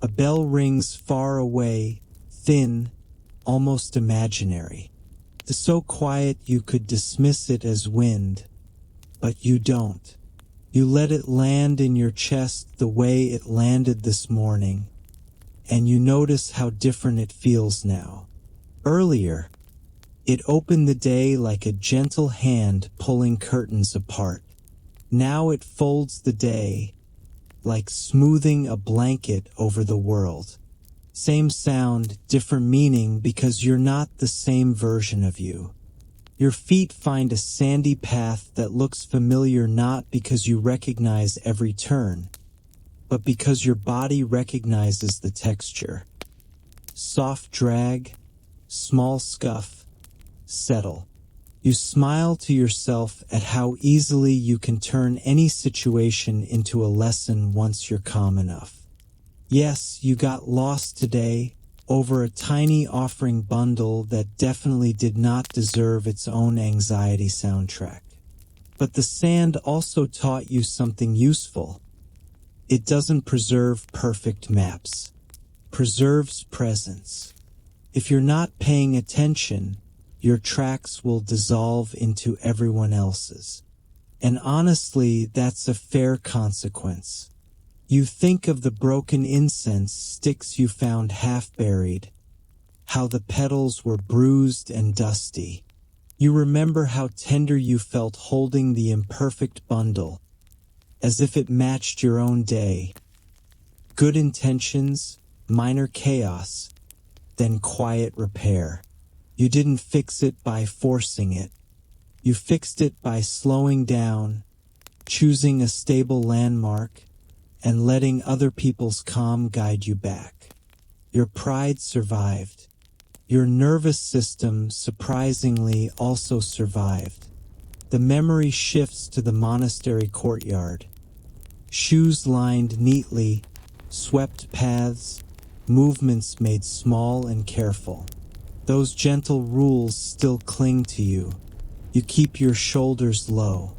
Speaker 1: A bell rings far away, thin, almost imaginary. It's so quiet you could dismiss it as wind, but you don't. You let it land in your chest the way it landed this morning, and you notice how different it feels now. Earlier, It opened the day like a gentle hand pulling curtains apart. Now it folds the day, like smoothing a blanket over the world. Same sound, different meaning because you're not the same version of you. Your feet find a sandy path that looks familiar not because you recognize every turn, but because your body recognizes the texture. Soft drag, small scuff, settle. You smile to yourself at how easily you can turn any situation into a lesson once you're calm enough. Yes, you got lost today over a tiny offering bundle that definitely did not deserve its own anxiety soundtrack. But the sand also taught you something useful. It doesn't preserve perfect maps. Preserves presence. If you're not paying attention, your tracks will dissolve into everyone else's. And honestly, that's a fair consequence. You think of the broken incense sticks you found half buried, how the petals were bruised and dusty. You remember how tender you felt holding the imperfect bundle, as if it matched your own day. Good intentions, minor chaos, then quiet repair. You didn't fix it by forcing it. You fixed it by slowing down, choosing a stable landmark, and letting other people's calm guide you back. Your pride survived. Your nervous system surprisingly also survived. The memory shifts to the monastery courtyard. Shoes lined neatly, swept paths, movements made small and careful. Those gentle rules still cling to you. You keep your shoulders low.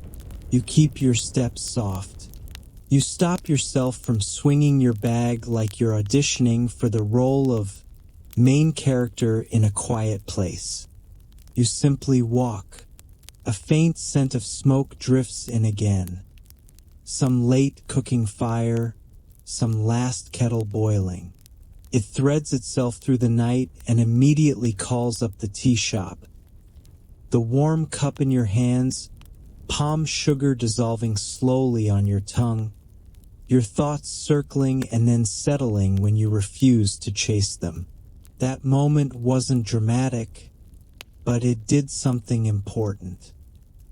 Speaker 1: You keep your steps soft. You stop yourself from swinging your bag like you're auditioning for the role of main character in A Quiet Place. You simply walk. A faint scent of smoke drifts in again. Some late cooking fire, some last kettle boiling. It threads itself through the night and immediately calls up the tea shop. The warm cup in your hands, palm sugar dissolving slowly on your tongue, your thoughts circling and then settling when you refuse to chase them. That moment wasn't dramatic, but it did something important.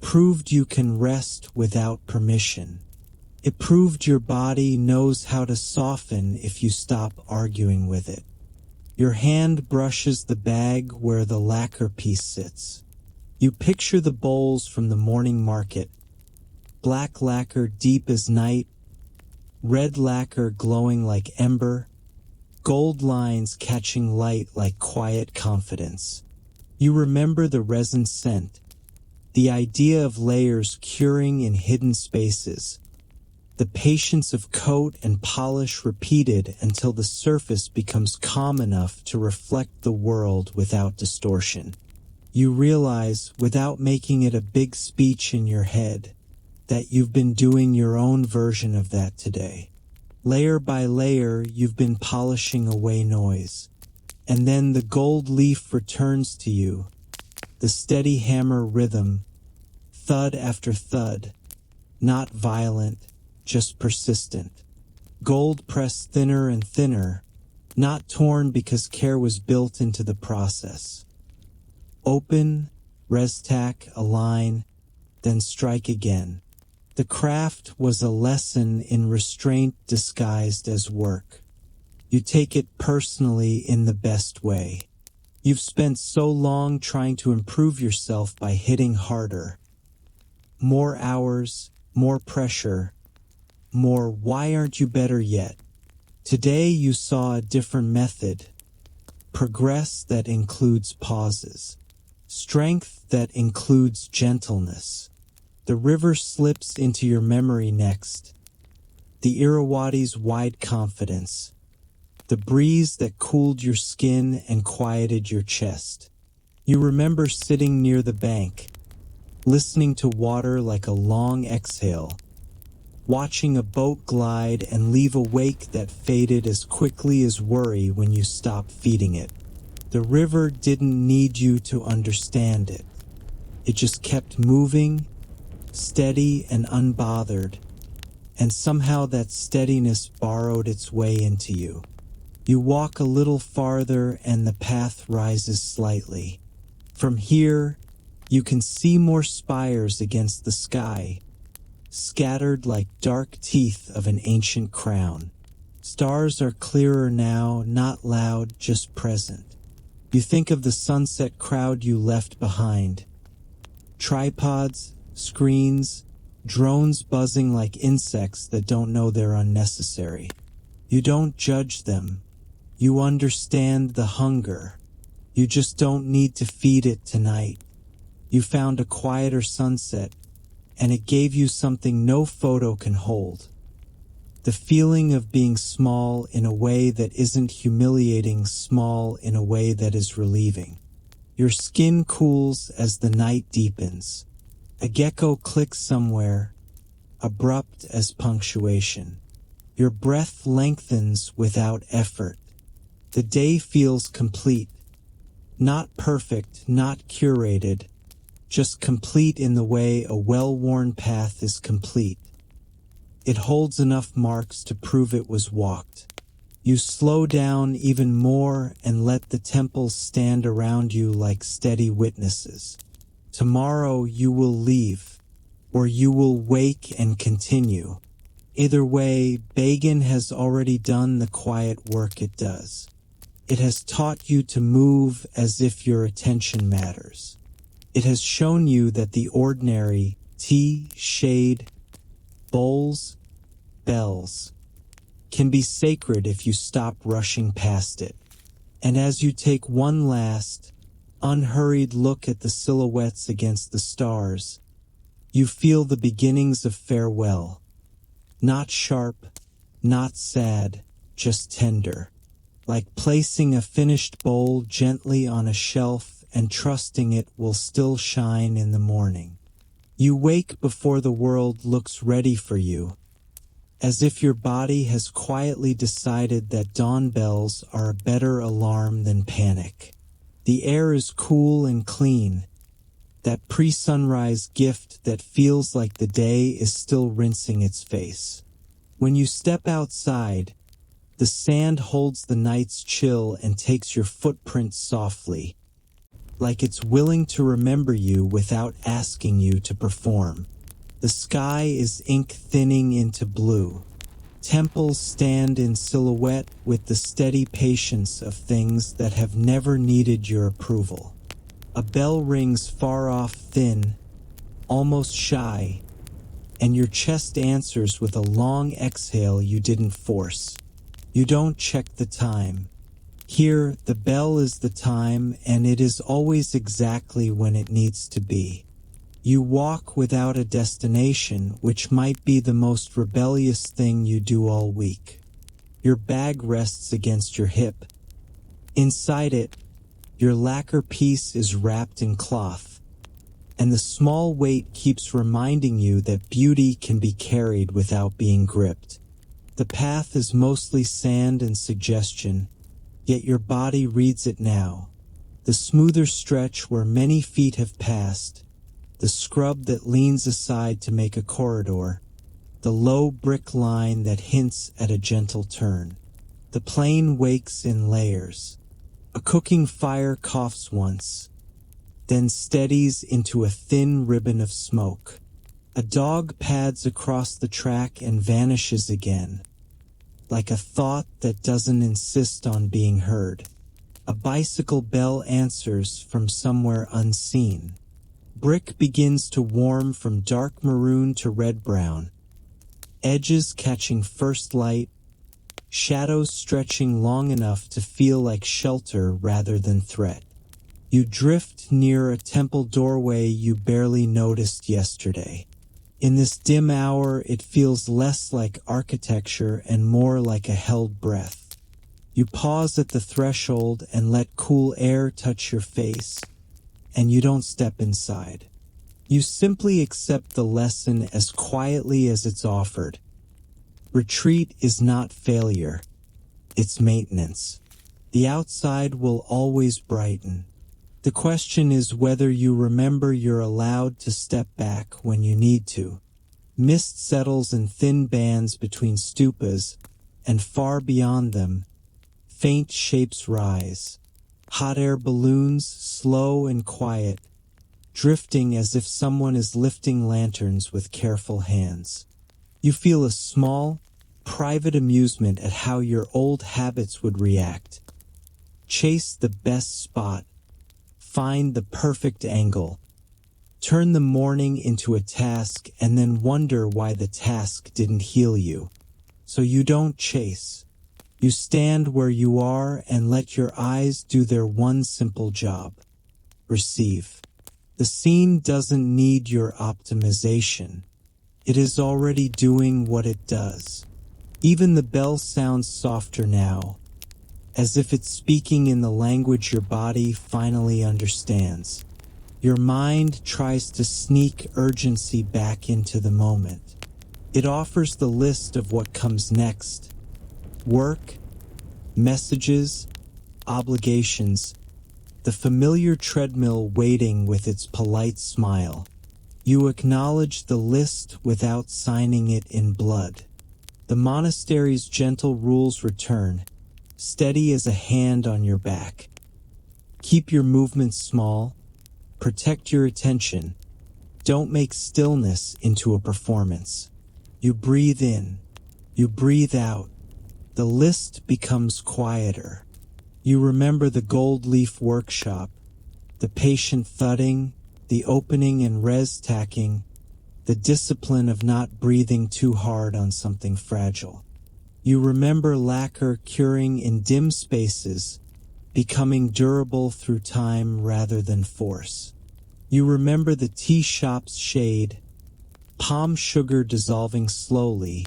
Speaker 1: Proved you can rest without permission. It proved your body knows how to soften if you stop arguing with it. Your hand brushes the bag where the lacquer piece sits. You picture the bowls from the morning market. Black lacquer deep as night, red lacquer glowing like ember, gold lines catching light like quiet confidence. You remember the resin scent, the idea of layers curing in hidden spaces, the patience of coat and polish repeated until the surface becomes calm enough to reflect the world without distortion. You realize, without making it a big speech in your head, that you've been doing your own version of that today. Layer by layer, you've been polishing away noise. And then the gold leaf returns to you, the steady hammer rhythm, thud after thud, not violent, just persistent. Gold pressed thinner and thinner, not torn because care was built into the process. Open, res-tack, align, then strike again. The craft was a lesson in restraint disguised as work. You take it personally in the best way. You've spent so long trying to improve yourself by hitting harder. More hours, more pressure, more why aren't you better yet? Today you saw a different method. Progress that includes pauses. Strength that includes gentleness. The river slips into your memory next. The Irrawaddy's wide confidence. The breeze that cooled your skin and quieted your chest. You remember sitting near the bank, listening to water like a long exhale, watching a boat glide and leave a wake that faded as quickly as worry when you stopped feeding it. The river didn't need you to understand it. It just kept moving, steady and unbothered, and somehow that steadiness borrowed its way into you. You walk a little farther and the path rises slightly. From here, you can see more spires against the sky, scattered like dark teeth of an ancient crown. Stars are clearer now, not loud, just present. You think of the sunset crowd you left behind. Tripods, screens, drones buzzing like insects that don't know they're unnecessary. You don't judge them. You understand the hunger. You just don't need to feed it tonight. You found a quieter sunset, and it gave you something no photo can hold. The feeling of being small in a way that isn't humiliating, small in a way that is relieving. Your skin cools as the night deepens. A gecko clicks somewhere, abrupt as punctuation. Your breath lengthens without effort. The day feels complete. Not perfect, not curated, just complete in the way a well-worn path is complete. It holds enough marks to prove it was walked. You slow down even more and let the temples stand around you like steady witnesses. Tomorrow you will leave, or you will wake and continue. Either way, Bagan has already done the quiet work it does. It has taught you to move as if your attention matters. It has shown you that the ordinary, tea, shade, bowls, bells, can be sacred if you stop rushing past it. And as you take one last, unhurried look at the silhouettes against the stars, you feel the beginnings of farewell. Not sharp, not sad, just tender. Like placing a finished bowl gently on a shelf and trusting it will still shine in the morning. You wake before the world looks ready for you, as if your body has quietly decided that dawn bells are a better alarm than panic. The air is cool and clean, that pre-sunrise gift that feels like the day is still rinsing its face. When you step outside, the sand holds the night's chill and takes your footprints softly, like it's willing to remember you without asking you to perform. The sky is ink thinning into blue. Temples stand in silhouette with the steady patience of things that have never needed your approval. A bell rings far off, thin, almost shy, and your chest answers with a long exhale you didn't force. You don't check the time. Here, the bell is the time, and it is always exactly when it needs to be. You walk without a destination, which might be the most rebellious thing you do all week. Your bag rests against your hip. Inside it, your lacquer piece is wrapped in cloth, and the small weight keeps reminding you that beauty can be carried without being gripped. The path is mostly sand and suggestion, yet your body reads it now. The smoother stretch where many feet have passed, the scrub that leans aside to make a corridor, the low brick line that hints at a gentle turn. The plain wakes in layers. A cooking fire coughs once, then steadies into a thin ribbon of smoke. A dog pads across the track and vanishes again, like a thought that doesn't insist on being heard. A bicycle bell answers from somewhere unseen. Brick begins to warm from dark maroon to red-brown, edges catching first light, shadows stretching long enough to feel like shelter rather than threat. You drift near a temple doorway you barely noticed yesterday. In this dim hour, it feels less like architecture and more like a held breath. You pause at the threshold and let cool air touch your face, and you don't step inside. You simply accept the lesson as quietly as it's offered. Retreat is not failure, it's maintenance. The outside will always brighten. The question is whether you remember you're allowed to step back when you need to. Mist settles in thin bands between stupas, and far beyond them, faint shapes rise. Hot air balloons, slow and quiet, drifting as if someone is lifting lanterns with careful hands. You feel a small, private amusement at how your old habits would react. Chase the best spot, find the perfect angle, turn the morning into a task and then wonder why the task didn't heal you. So you don't chase. You stand where you are and let your eyes do their one simple job. Receive. The scene doesn't need your optimization. It is already doing what it does. Even the bell sounds softer now, as if it's speaking in the language your body finally understands. Your mind tries to sneak urgency back into the moment. It offers the list of what comes next. Work, messages, obligations, the familiar treadmill waiting with its polite smile. You acknowledge the list without signing it in blood. The monastery's gentle rules return, steady as a hand on your back. Keep your movements small, protect your attention, don't make stillness into a performance. You breathe in, you breathe out, the list becomes quieter. You remember the gold leaf workshop, the patient thudding, the opening and res tacking, the discipline of not breathing too hard on something fragile. You remember lacquer curing in dim spaces, becoming durable through time rather than force. You remember the tea shop's shade, palm sugar dissolving slowly,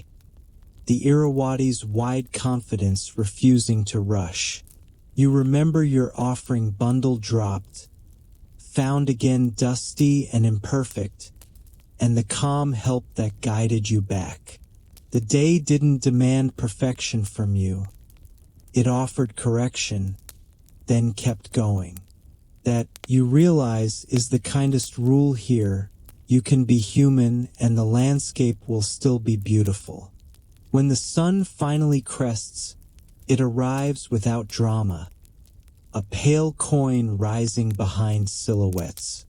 Speaker 1: the Irrawaddy's wide confidence refusing to rush. You remember your offering bundle dropped, found again dusty and imperfect, and the calm help that guided you back. The day didn't demand perfection from you. It offered correction, then kept going. That, you realize, is the kindest rule here. You can be human and the landscape will still be beautiful. When the sun finally crests, it arrives without drama. A pale coin rising behind silhouettes.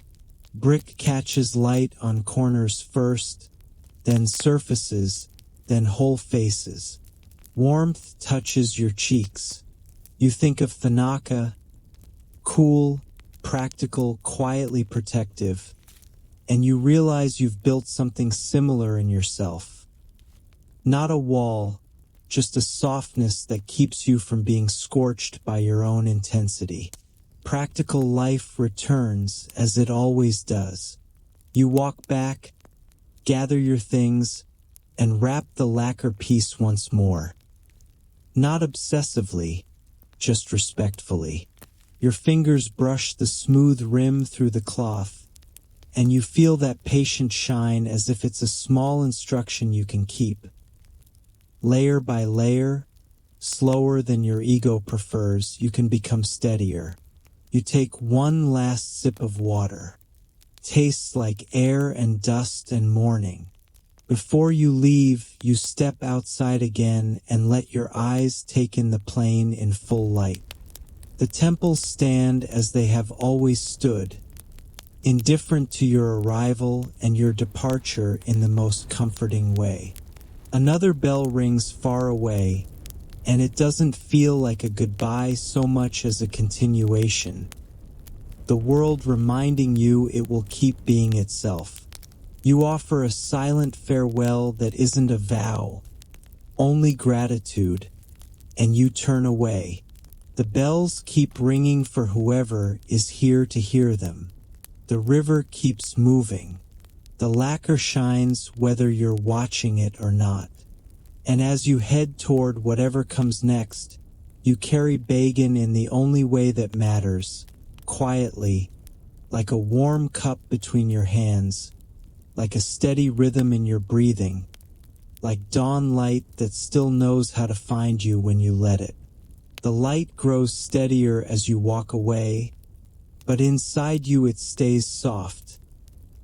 Speaker 1: Brick catches light on corners first, then surfaces, then whole faces. Warmth touches your cheeks. You think of Thanaka, cool, practical, quietly protective, and you realize you've built something similar in yourself. Not a wall, just a softness that keeps you from being scorched by your own intensity. Practical life returns as it always does. You walk back, gather your things, and wrap the lacquer piece once more. Not obsessively, just respectfully. Your fingers brush the smooth rim through the cloth, and you feel that patient shine as if it's a small instruction you can keep. Layer by layer, slower than your ego prefers, you can become steadier. You take one last sip of water. Tastes like air and dust and morning. Before you leave, you step outside again and let your eyes take in the plain in full light. The temples stand as they have always stood, indifferent to your arrival and your departure in the most comforting way. Another bell rings far away, and it doesn't feel like a goodbye so much as a continuation. The world reminding you it will keep being itself. You offer a silent farewell that isn't a vow, only gratitude, and you turn away. The bells keep ringing for whoever is here to hear them. The river keeps moving. The lacquer shines whether you're watching it or not. And as you head toward whatever comes next, you carry Bagan in the only way that matters, quietly, like a warm cup between your hands, like a steady rhythm in your breathing, like dawn light that still knows how to find you when you let it. The light grows steadier as you walk away, but inside you it stays soft,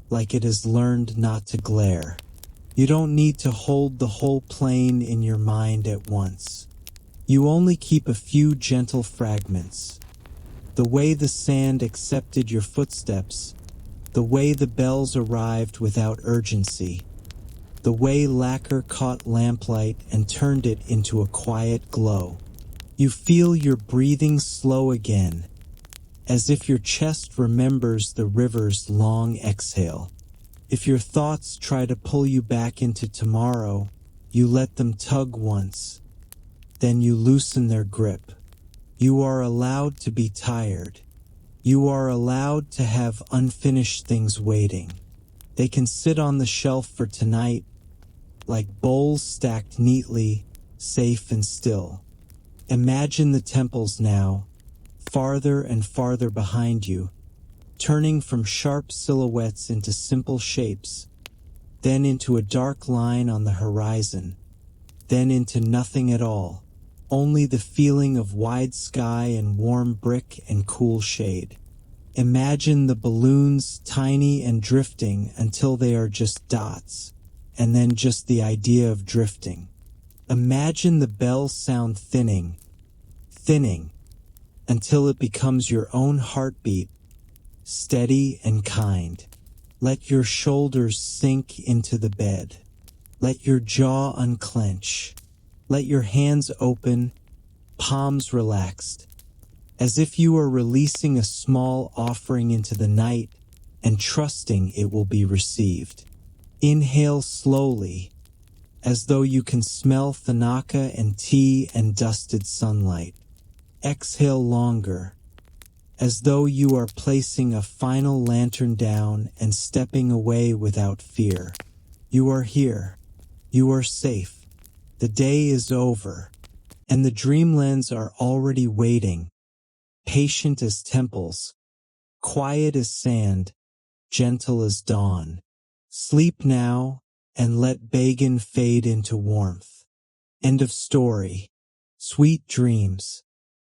Speaker 1: like it has learned not to glare. You don't need to hold the whole plane in your mind at once. You only keep a few gentle fragments. The way the sand accepted your footsteps, the way the bells arrived without urgency, the way lacquer caught lamplight and turned it into a quiet glow. You feel your breathing slow again, as if your chest remembers the river's long exhale. If your thoughts try to pull you back into tomorrow, you let them tug once, then you loosen their grip. You are allowed to be tired. You are allowed to have unfinished things waiting. They can sit on the shelf for tonight, like bowls stacked neatly, safe and still. Imagine the temples now, farther and farther behind you, turning from sharp silhouettes into simple shapes, then into a dark line on the horizon, then into nothing at all, only the feeling of wide sky and warm brick and cool shade. Imagine the balloons tiny and drifting until they are just dots, and then just the idea of drifting. Imagine the bell sound thinning, until it becomes your own heartbeat, steady and kind. Let your shoulders sink into the bed. Let your jaw unclench. Let your hands open, palms relaxed, as if you are releasing a small offering into the night and trusting it will be received. Inhale slowly, as though you can smell thanaka and tea and dusted sunlight. Exhale longer, as though you are placing a final lantern down and stepping away without fear. You are here. You are safe. The day is over, and the dreamlands are already waiting, patient as temples, quiet as sand, gentle as dawn. Sleep now, and let Bagan fade into warmth. End of story. Sweet dreams.